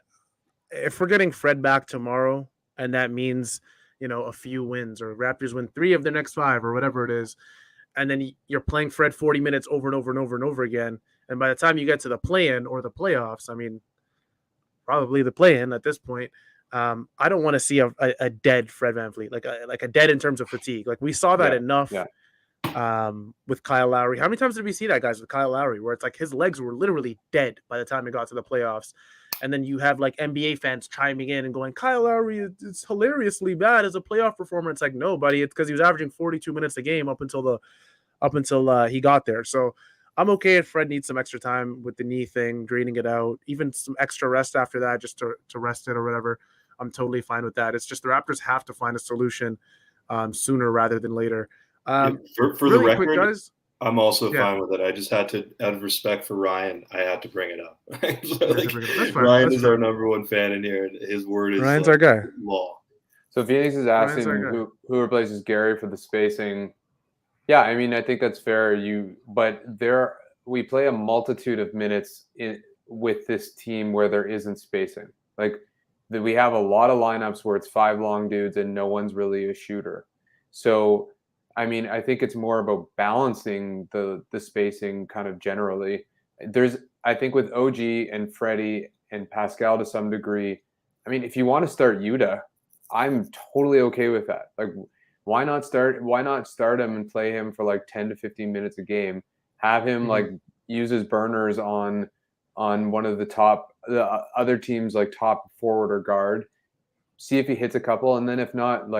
if we're getting Fred back tomorrow, and that means, a few wins, or Raptors win 3 of the next 5 or whatever it is, and then you're playing Fred 40 minutes over and over and over and over again. And by the time you get to the play-in or the playoffs, I mean, probably the play-in at this point, I don't want to see a dead Fred VanVleet, like a dead in terms of fatigue. Like we saw that enough. Yeah. With Kyle Lowry. How many times did we see that, guys, with Kyle Lowry, where it's like his legs were literally dead by the time he got to the playoffs? And then you have like NBA fans chiming in and going, Kyle Lowry is hilariously bad as a playoff performer. It's like, no, buddy, it's because he was averaging 42 minutes a game up until he got there. So I'm okay if Fred needs some extra time with the knee thing, draining it out, even some extra rest after that, just to rest it or whatever. I'm totally fine with that. It's just the Raptors have to find a solution sooner rather than later. For really the record, quick, guys, I'm also fine with it. I just had to, out of respect for Ryan, I had to bring it up. So, Ryan is our number one fan in here, and his word is Ryan's our guy. Law. So Phoenix is asking who replaces Gary for the spacing. Yeah, I mean, I think that's fair. We play a multitude of minutes with this team where there isn't spacing. Like we have a lot of lineups where it's 5 long dudes and no one's really a shooter. So, I mean, I think it's more about balancing the spacing kind of generally. I think with OG and Freddie and Pascal to some degree, I mean, if you want to start Yuta, I'm totally okay with that. Like, why not start him and play him for like 10 to 15 minutes a game? Have him like use his burners on one of the other team's like top forward or guard. See if he hits a couple, and then if not,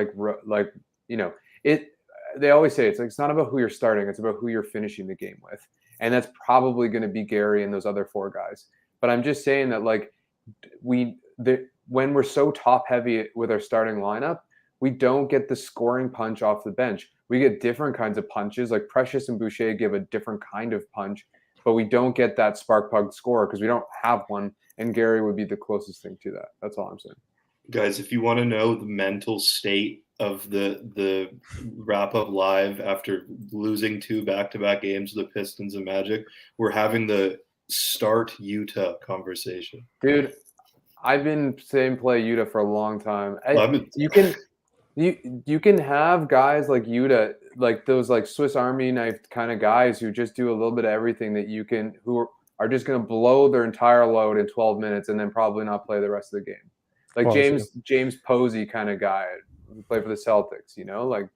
they always say it's not about who you're starting, it's about who you're finishing the game with. And that's probably going to be Gary and those other 4 guys. But I'm just saying that like when we're so top heavy with our starting lineup, we don't get the scoring punch off the bench. We get different kinds of punches. Like Precious and Boucher give a different kind of punch, but we don't get that spark plug score because we don't have one. And Gary would be the closest thing to that. That's all I'm saying. Guys, if you want to know the mental state of the wrap up live after losing 2 back-to-back games with the Pistons and Magic, we're having the start Utah conversation. Dude, I've been saying play Utah for a long time. You can have guys like Yuta, like those like Swiss Army knife kind of guys who just do a little bit of everything who are just going to blow their entire load in 12 minutes and then probably not play the rest of the game. Like James Posey kind of guy who played for the Celtics, like.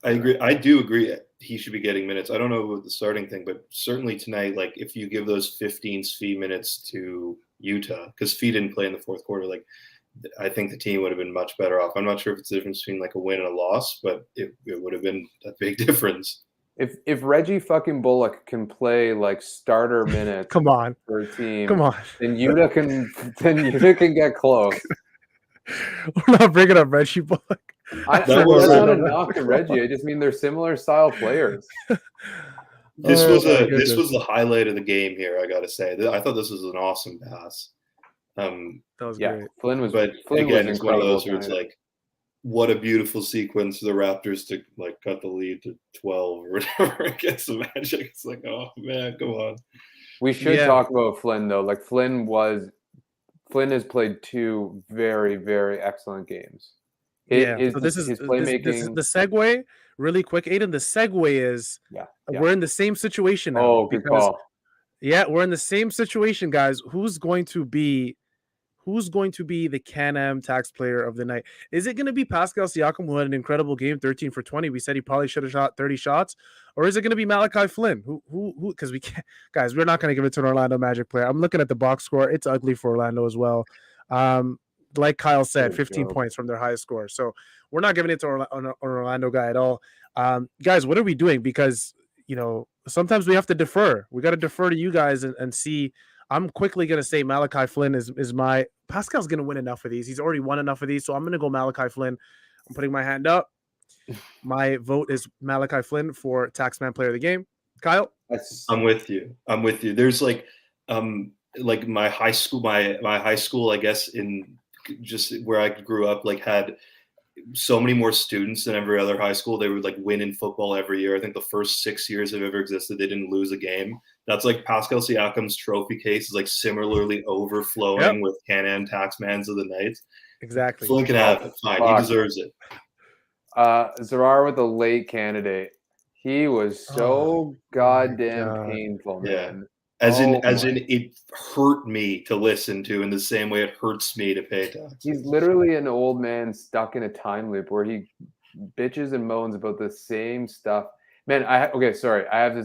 I agree. I do agree he should be getting minutes. I don't know about the starting thing, but certainly tonight, like if you give those 15 Svi minutes to Utah, because Svi didn't play in the fourth quarter, like I think the team would have been much better off. I'm not sure if it's the difference between like a win and a loss, but it would have been a big difference. If Reggie fucking Bullock can play like starter minutes come on for a team, come on, then Yuta can get close. We're not bringing up Reggie Bullock. That's not a knock to Reggie. I just mean they're similar style players. This was the highlight of the game here. I got to say, I thought this was an awesome pass. That was great. Flynn was. But Flynn again, was it's one of those where it's like, what a beautiful sequence for the Raptors to like cut the lead to 12 or whatever against the Magic. It's like, oh man, come on. We should talk about Flynn though. Like Flynn has played 2 very, very excellent games. So this is playmaking. This is the segue. Really quick, Adon. The segue is we're in the same situation now. Oh, good call. Yeah, we're in the same situation, guys. Who's going to be the Can-Am tax player of the night? Is it going to be Pascal Siakam, who had an incredible game, 13 for 20? We said he probably should have shot 30 shots. Or is it going to be Malachi Flynn? Who? Because we can't, guys, we're not going to give it to an Orlando Magic player. I'm looking at the box score. It's ugly for Orlando as well. Like Kyle said, 15 points from their highest score. So we're not giving it to an Orlando guy at all. Guys, what are we doing? Because, sometimes we have to defer. We got to defer to you guys and see. I'm quickly going to say Malachi Flynn is my – Pascal's going to win enough of these. He's already won enough of these, so I'm going to go Malachi Flynn. I'm putting my hand up. My vote is Malachi Flynn for Taxman Player of the Game. Kyle? I'm with you. There's like my high school, I guess, in just where I grew up, like had so many more students than every other high school. They would like win in football every year. I think the first 6 years they've ever existed, they didn't lose a game. That's like Pascal Siakam's trophy case is like similarly overflowing with Can-Am Taxmans of the night. Exactly. Flynn can have it. Fine. He deserves it. Zarar with a late candidate. He was so goddamn painful, man. As in, it hurt me to listen to in the same way it hurts me to pay taxes. He's literally an old man stuck in a time loop where he bitches and moans about the same stuff. Man, I have this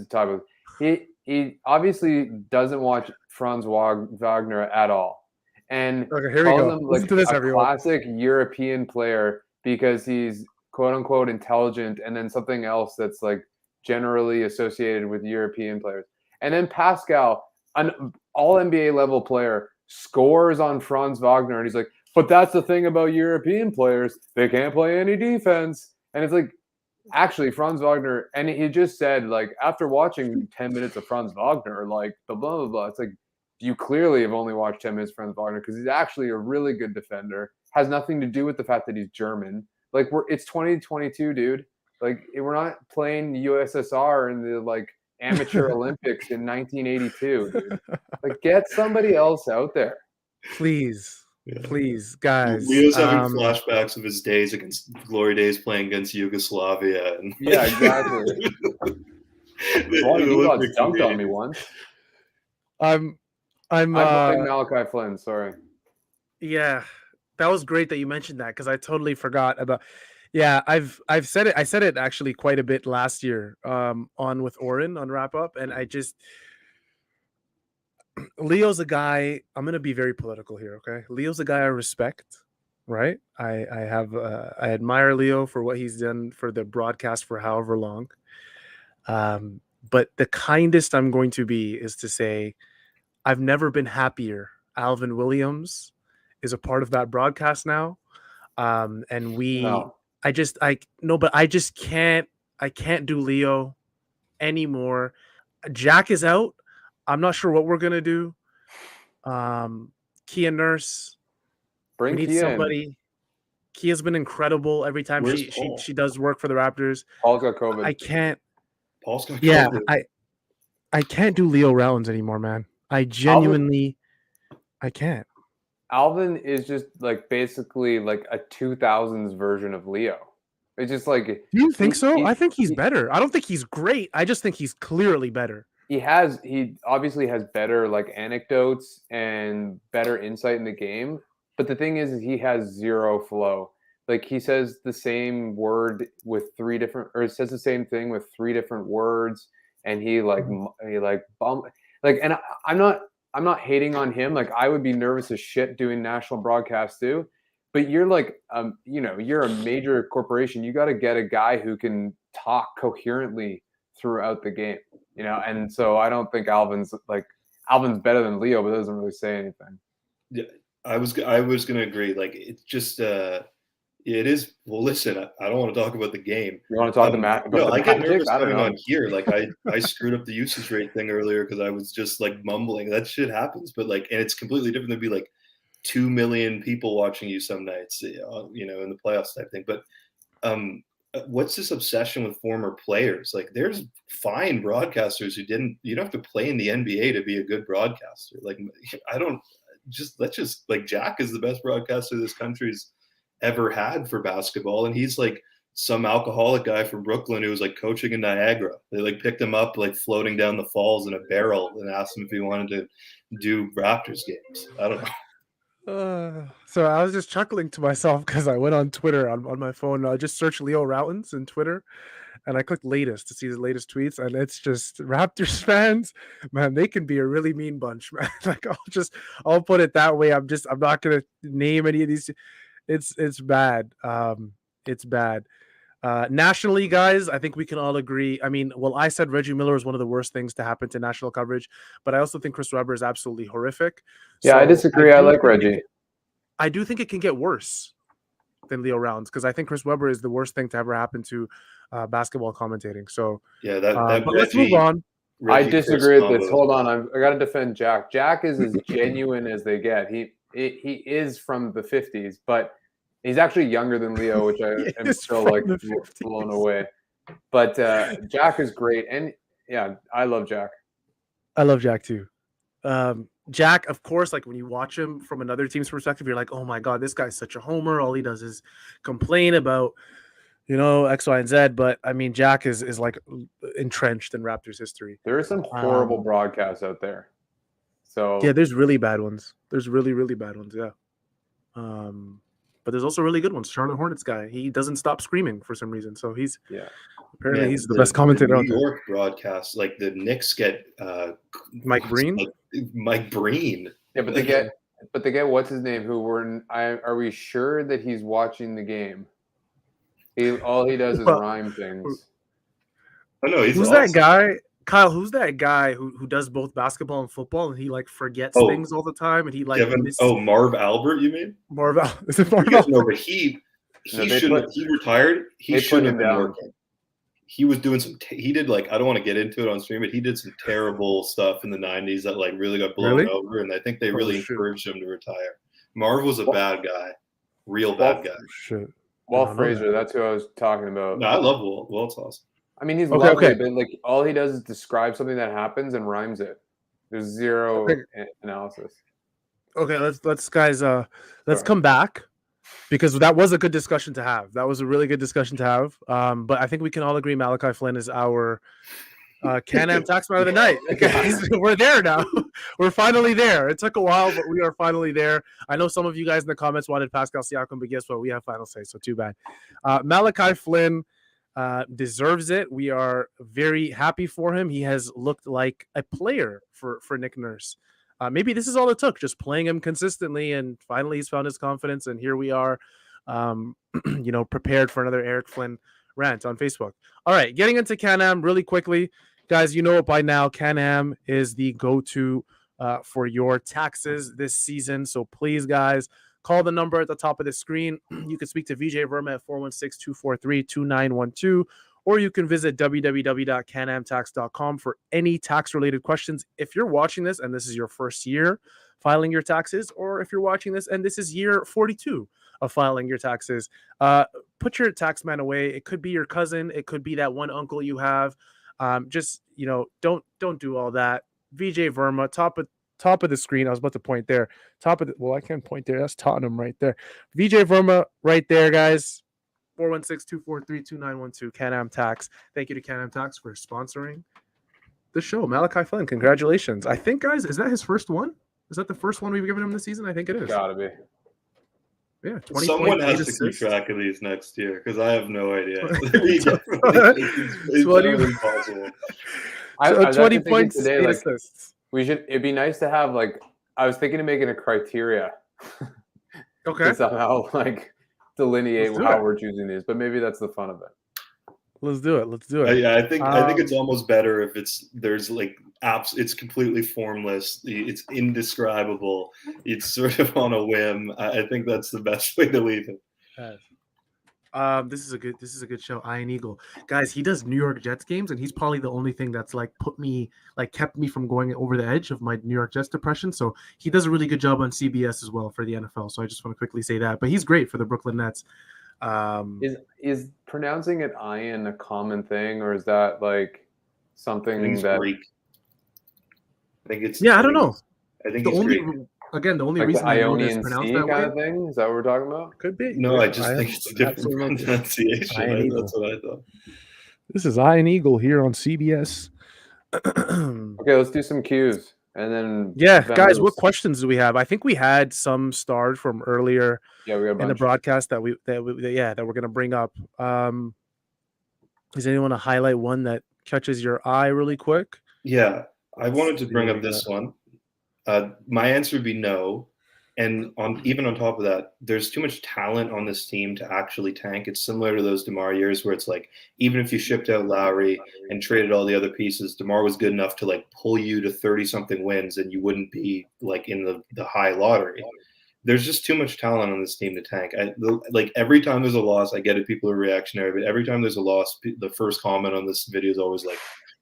to talk about. He obviously doesn't watch Franz Wagner at all, and calls him like a classic European player because he's quote unquote intelligent, and then something else that's like generally associated with European players. And then Pascal, an all-NBA level player, scores on Franz Wagner. And he's like, but that's the thing about European players. They can't play any defense. And it's like, actually, Franz Wagner, and he just said, like, after watching 10 minutes of Franz Wagner, like, the blah, blah, blah. It's like, you clearly have only watched 10 minutes of Franz Wagner because he's actually a really good defender. has nothing to do with the fact that he's German. Like it's 2022, dude. Like we're not playing USSR in the like amateur Olympics in 1982, dude. Like get somebody else out there. Please, guys. Leo's having flashbacks of his days against glory days playing against Yugoslavia. And yeah, exactly. Well, you got dunked on me once. I'm Malachi Flynn. Sorry. Yeah, that was great that you mentioned that because I totally forgot about. Yeah, I've said it. I said it actually quite a bit last year on with Oren on Wrap Up, and I just Leo's a guy. I'm gonna be very political here, okay? Leo's a guy I respect, right? I admire Leo for what he's done for the broadcast for however long. But the kindest I'm going to be is to say I've never been happier. Alvin Williams is a part of that broadcast now. And we I can't do Leo anymore. Jack is out. I'm not sure what we're gonna do. Kia Nurse. Bring we need Kia somebody. in. Kia's been incredible every time she does work for the Raptors. Paul's got COVID. I can't. Paul's got COVID. Yeah, I can't do Leo Rollins anymore, man. I genuinely I can't. Alvin is just like basically like a 2000s version of Leo. It's just like. Do you think so? I think he's better. I don't think he's great. I just think he's clearly better. He obviously has better like anecdotes and better insight in the game. But the thing is he has zero flow. Like he says the same word with says the same thing with 3 different words, and and I'm not hating on him. Like I would be nervous as shit doing national broadcasts too. But you're like you're a major corporation. You got to get a guy who can talk coherently throughout the game. And so I don't think Alvin's better than Leo, but doesn't really say anything. Yeah, I was gonna agree. Like it's just it is. Well, listen, I don't want to talk about the game. You want to talk about no, I get nervous coming on here. Like I screwed up the usage rate thing earlier because I was just like mumbling. That shit happens, but and it's completely different to be like 2 million people watching you some nights, in the playoffs type thing. But what's this obsession with former players? Like there's fine broadcasters you don't have to play in the NBA to be a good broadcaster. Like let's just like Jack is the best broadcaster this country's ever had for basketball. And he's like some alcoholic guy from Brooklyn who was like coaching in Niagara. They like picked him up like floating down the falls in a barrel and asked him if he wanted to do Raptors games. I don't know. So I was just chuckling to myself because I went on Twitter on my phone. I just searched Leo Routins in Twitter, and I clicked latest to see his latest tweets, and it's just Raptors fans, man. They can be a really mean bunch, man. Like I'll put it that way. I'm not gonna name any of these. It's bad. It's bad. Nationally, guys, I think we can all agree. I mean, I said Reggie Miller is one of the worst things to happen to national coverage, but I also think Chris Webber is absolutely horrific. Yeah, I disagree. I like Reggie. I do think it can get worse than Leo Rounds because I think Chris Webber is the worst thing to ever happen to basketball commentating. So yeah, but let's move on. I disagree with this. Hold on, I got to defend Jack. Jack is as genuine as they get. He is from the 50s, but he's actually younger than Leo, which I am still like blown away. But Jack is great, and yeah, I love Jack. I love Jack too. Jack, of course, like when you watch him from another team's perspective, you're like, oh my God, this guy's such a homer. All he does is complain about, X, Y, and Z. But I mean, Jack is like entrenched in Raptors history. There are some horrible broadcasts out there. So yeah, there's really bad ones. There's really, really bad ones. Yeah. But there's also really good ones. Charlotte Hornets guy, he doesn't stop screaming for some reason. So he's apparently he's the best commentator on New York broadcasts. Like the Knicks get Mike Breen. Mike Breen. Yeah, but they get what's his name? Are we sure that he's watching the game? All he does is rhyme things. Oh no, who's awesome. That guy? Kyle, who's that guy who does both basketball and football and he like forgets things all the time and he like Marv Albert, you mean? Is it Marv Albert? No, but he retired. He shouldn't have been working. He was doing he did I don't want to get into it on stream, but he did some terrible stuff in the 90s that really got blown over, and I think they really encouraged him to retire. Marv was a bad guy. Real bad guy. Shit. Walt Frazier, that's who I was talking about. No, I love Walt. Walt's awesome. I mean, he's lovely, but like all he does is describe something that happens and rhymes it. There's zero analysis. Okay, let's guys let's come back, because that was a good discussion to have. That was a really good discussion to have. But I think we can all agree Malachi Flynn is our Can-Am Taxman of the night. Guys, we're there now. We're finally there. It took a while, but we are finally there. I know some of you guys in the comments wanted Pascal Siakam, but guess what? We have final say, so too bad. Malachi Flynn deserves it. We are very happy for him. He has looked like a player for Nick Nurse. Maybe this is all it took, just playing him consistently, and finally he's found his confidence, and here we are, prepared for another Eric Flynn rant on Facebook. All right, getting into Can-Am really quickly. Guys, you know it by now, Can-Am is the go-to for your taxes this season, so please, guys, call the number at the top of the screen. You can speak to VJ Verma at 416-243-2912, or you can visit www.canamtax.com for any tax-related questions. If you're watching this and this is your first year filing your taxes, or if you're watching this and this is year 42 of filing your taxes, put your tax man away. It could be your cousin. It could be that one uncle you have. Don't do all that. VJ Verma, top of the screen. I was about to point there. I can't point there. That's Tottenham right there. VJ Verma right there, guys. 416-243-2912, Can-Am Tax. Thank you to Can-Am Tax for sponsoring the show. Malachi Flynn, congratulations. I think, guys, is that his first one? Is that the first one we've given him this season? I think it is. Gotta be. Yeah, someone has to keep track of these next year, because I have no idea. It's impossible. 20 points, today, 8 assists. It'd be nice to have, I was thinking of making a criteria. Okay. To somehow, delineate how we're choosing these, but maybe that's the fun of it. Let's do it. Yeah, I think it's almost better if there's apps. It's completely formless. It's indescribable. It's sort of on a whim. I think that's the best way to leave it. This is a good show. Iron Eagle, guys. He does New York Jets games, and he's probably the only thing that's kept me from going over the edge of my New York Jets depression. So he does a really good job on CBS as well for the NFL. So I just want to quickly say that. But he's great for the Brooklyn Nets. Is pronouncing it Ian a common thing, or is that something that? Greek. I think it's. Yeah, I don't know. I think the only reason the I know Ionian pronounced Sea that kind way, of thing. Is that what we're talking about? Could be. No, I just think it's a different pronunciation. That's what I thought. This is Iron Eagle here on CBS. Okay, let's do some cues. And then guys, what questions do we have? I think we had some starred from earlier in the broadcast that we're going to bring up. Does anyone want to highlight one that catches your eye really quick? Yeah, I wanted to bring up this one. My answer would be no. And even on top of that, there's too much talent on this team to actually tank. It's similar to those DeMar years where it's even if you shipped out Lowry and traded all the other pieces, DeMar was good enough to pull you to 30-something wins, and you wouldn't be in the high lottery. There's just too much talent on this team to tank. Every time there's a loss, I get it, people are reactionary, but every time there's a loss, the first comment on this video is always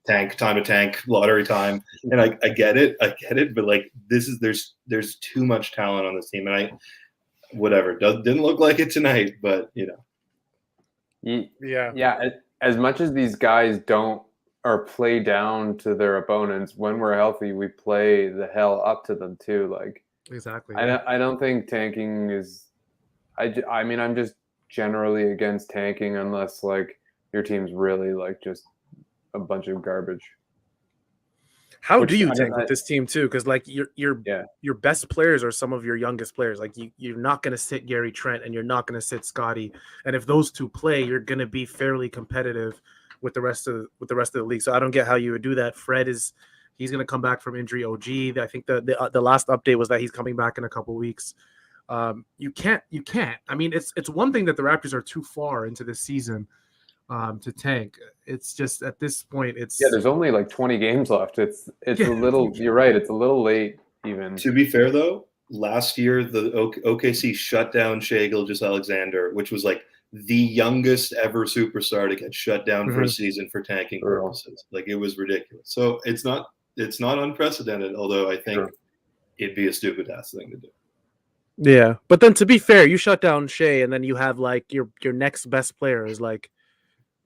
tank, time to tank, lottery time. And I get it, but there's too much talent on this team, and didn't look like it tonight, but yeah. As much as these guys don't or play down to their opponents, when we're healthy, we play the hell up to them too. Exactly. I don't think tanking is. I mean, I'm just generally against tanking unless your team's really just a bunch of garbage. How do you tank with this team too? Because your best players are some of your youngest players. You're not going to sit Gary Trent, and you're not going to sit Scottie. And if those two play, you're going to be fairly competitive with the rest of the league. So I don't get how you would do that. He's going to come back from injury. OG, I think the last update was that he's coming back in a couple weeks. You can't. I mean, it's one thing that the Raptors are too far into this season to tank. It's just at this point, there's only 20 games left. It's a little. You're right. It's a little late even. To be fair though, last year the OKC shut down Shai Gilgeous-Alexander, which was the youngest ever superstar to get shut down for a season for tanking purposes. It was ridiculous. So it's not unprecedented, although I think it'd be a stupid ass thing to do. Yeah, but then to be fair, you shut down Shea, and then you have like your next best player is like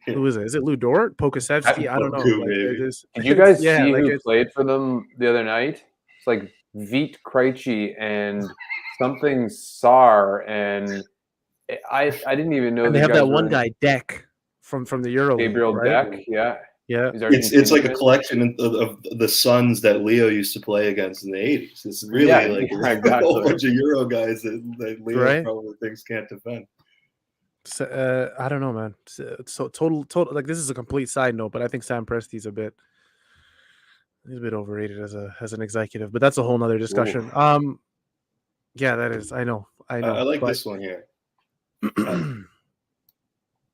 who is it? Is it Lou Dort, Pokasevsky? I don't know. Poku, Like baby. Did you guys yeah, see like who it's played for them the other night? It's like Veet Krejci and something Sar, and I didn't even know and they these have guys that were one in guy Deck from the Euro League, Gabriel right? Deck. Yeah, Yeah, he's It's like a Argentinian. collection of the Suns that Leo used to play against in the 80s. It's really Yeah, like yeah, a whole exactly. bunch of Euro guys that Leo Right. probably thinks can't defend. So, I don't know, man. So total. Like this is a complete side note, but I think Sam Presti's he's a bit overrated as an executive, but that's a whole nother discussion. Ooh. Yeah, that is. I know. I like but this one here.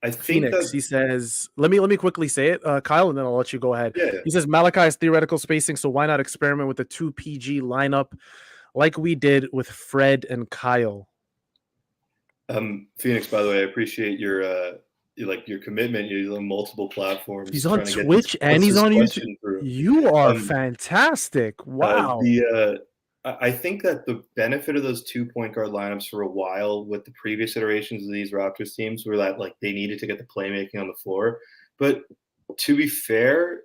I think Phoenix, that he says, let me quickly say it, Kyle, and then I'll let you go ahead. Yeah. He says Malachi is theoretical spacing, so why not experiment with the 2 PG lineup like we did with Fred and Kyle? Phoenix, by the way, I appreciate your commitment. You're on multiple platforms. He's on trying to get Twitch and he's on YouTube. through. You are fantastic. Wow. I think that the benefit of those 2 point guard lineups for a while with the previous iterations of these Raptors teams were that like they needed to get the playmaking on the floor. But to be fair,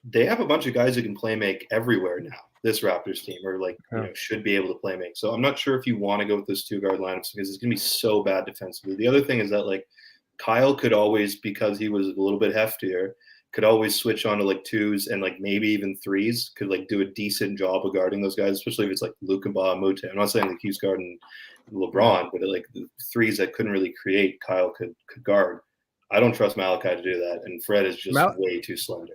they have a bunch of guys who can play make everywhere now. This Raptors team, or should be able to play make. So I'm not sure if you want to go with those 2 guard lineups because it's going to be so bad defensively. The other thing is that like Kyle could always, because he was a little bit heftier, could always switch on to like 2s and like maybe even 3s. Could like do a decent job of guarding those guys, especially if it's like Luka Mute. I'm not saying like he's guarding LeBron, but like the 3s that couldn't really create, Kyle could guard. I don't trust Malachi to do that, and Fred is just way too slender.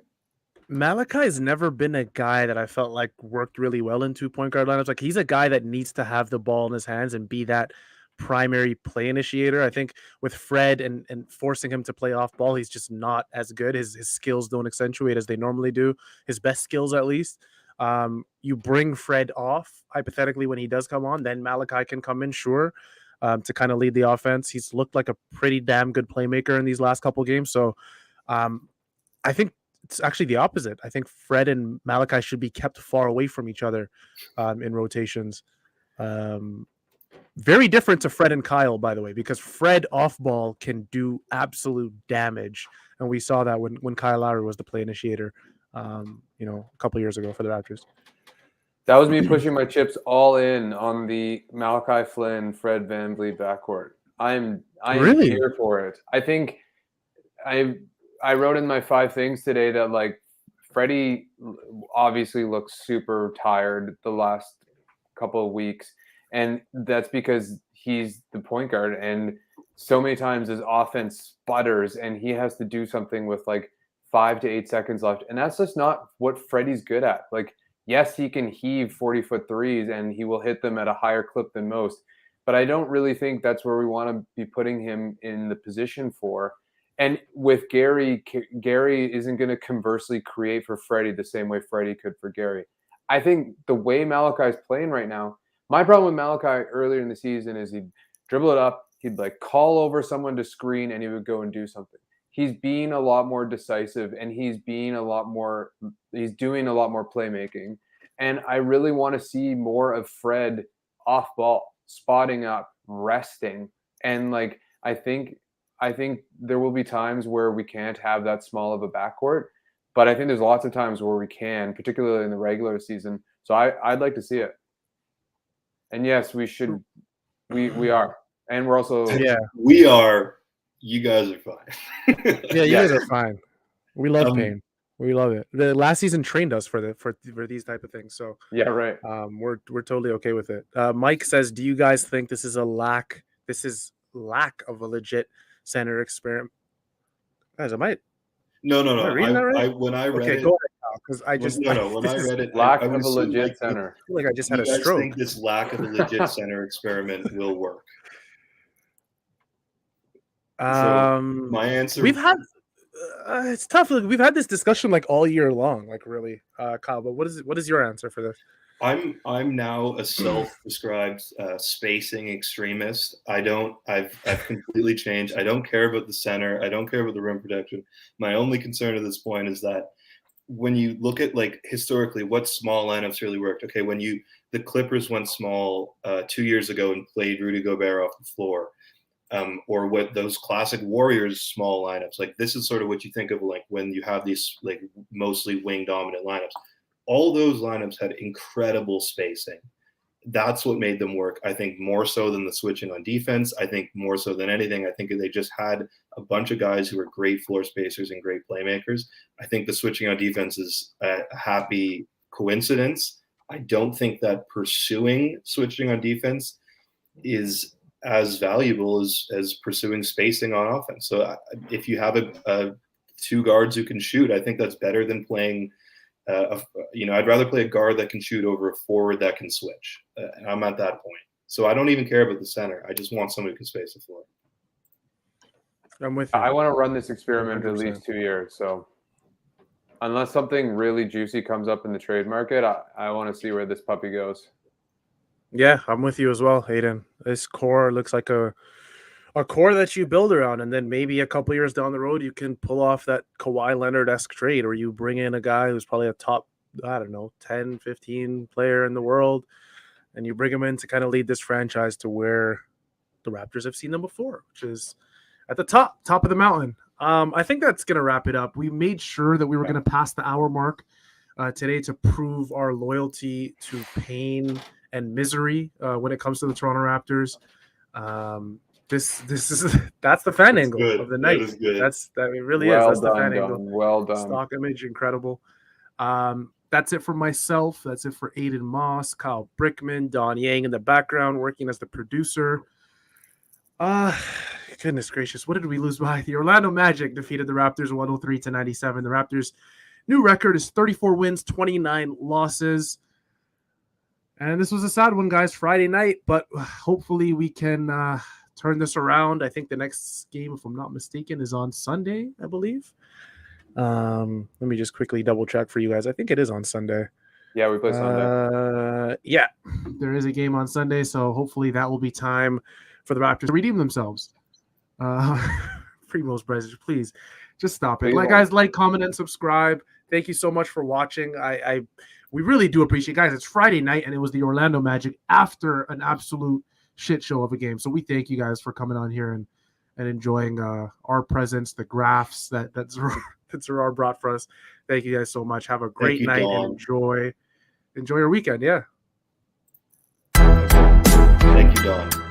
Malachi has never been a guy that I felt like worked really well in 2 point guard lineups. Like he's a guy that needs to have the ball in his hands and be that primary play initiator. I think with Fred and forcing him to play off ball, he's just not as good. His skills don't accentuate as they normally do. His best skills, at least. You bring Fred off, hypothetically, when he does come on, then Malachi can come in, sure, to kind of lead the offense. He's looked like a pretty damn good playmaker in these last couple games. So I think it's actually the opposite. I think Fred and Malachi should be kept far away from each other in rotations. Very different to Fred and Kyle, by the way, because Fred off ball can do absolute damage. And we saw that when Kyle Lowry was the play initiator, a couple years ago for the Raptors. That was me pushing my chips all in on the Malachi Flynn, Fred VanVleet backcourt. I'm Really? here for it. I think I wrote in my 5 things today that like Freddie obviously looks super tired the last couple of weeks, and that's because he's the point guard, and so many times his offense sputters, and he has to do something with like 5 to 8 seconds left, and that's just not what Freddie's good at. Like, yes, he can heave 40-foot threes, and he will hit them at a higher clip than most, but I don't really think that's where we want to be putting him in the position for. And with Gary isn't going to conversely create for Freddie the same way Freddie could for Gary. I think the way Malachi's playing right now, my problem with Malachi earlier in the season is he'd dribble it up, he'd like call over someone to screen, and he would go and do something. He's being a lot more decisive, and he's doing a lot more playmaking. And I really want to see more of Fred off ball, spotting up, resting. And like, I think there will be times where we can't have that small of a backcourt, but I think there's lots of times where we can, particularly in the regular season. So I'd like to see it. And yes, we should. We are, and we're also. Yeah, we are. You guys are fine. Yeah, you guys are fine. We love pain. We love it. The last season trained us for these type of things. So yeah, right. We're totally okay with it. Mike says, "Do you guys think this is lack of a legit center experiment?" Guys, am I? No. Am I reading that right? When I read it, go ahead, because I just when I read it, lack I of a legit center. I feel like I just had a stroke. stroke. I think this lack of a legit center experiment will work. So my answer. We've had. It's tough. We've had this discussion like all year long, like really, Kyle. But what is your answer for this? I'm now a self-described spacing extremist. I've completely changed. I don't care about the center. I don't care about the rim protection. My only concern at this point is that when you look at like historically what small lineups really worked. Okay, when the Clippers went small 2 years ago and played Rudy Gobert off the floor, or what those classic Warriors small lineups, like this is sort of what you think of like when you have these like mostly wing dominant lineups. All those lineups had incredible spacing. That's what made them work. I think more so than the switching on defense. I think more so than anything, I think they just had a bunch of guys who were great floor spacers and great playmakers. I think the switching on defense is a happy coincidence. I don't think that pursuing switching on defense is as valuable as pursuing spacing on offense. So if you have a two guards who can shoot, I think that's better than playing I'd rather play a guard that can shoot over a forward that can switch. And I'm at that point. So I don't even care about the center. I just want somebody who can space the floor. I'm with you. I want to run this experiment 100%. At least 2 years. So unless something really juicy comes up in the trade market, I want to see where this puppy goes. Yeah, I'm with you as well, Hayden. This core looks like a core that you build around, and then maybe a couple years down the road, you can pull off that Kawhi Leonard-esque trade, or you bring in a guy who's probably a top, 10, 15 player in the world, and you bring him in to kind of lead this franchise to where the Raptors have seen them before, which is at the top of the mountain. I think that's going to wrap it up. We made sure that we were going to pass the hour mark today to prove our loyalty to pain and misery when it comes to the Toronto Raptors. That's the fan angle of the night. That it really is. That's the fan angle. Well done. Stock image, incredible. That's it for myself. That's it for Aiden Moss, Kyle Brickman, Don Yang in the background working as the producer. Goodness gracious, what did we lose by? The Orlando Magic defeated the Raptors 103-97. The Raptors' new record is 34 wins, 29 losses. And this was a sad one, guys, Friday night, but hopefully we can turn this around. I think the next game, if I'm not mistaken, is on Sunday, I believe. Let me just quickly double check for you guys. I think it is on Sunday. Yeah, we play Sunday. Yeah, there is a game on Sunday, so hopefully that will be time for the Raptors to redeem themselves. Primo's Brothers, please just stop it. Guys, comment, and subscribe. Thank you so much for watching. We really do appreciate it. Guys, it's Friday night, and it was the Orlando Magic after an absolute shit show of a game. So we thank you guys for coming on here and enjoying our presence, the graphs that Zerar brought for us. Thank you guys so much. Have a great night and enjoy your weekend. Yeah. Thank you, Don.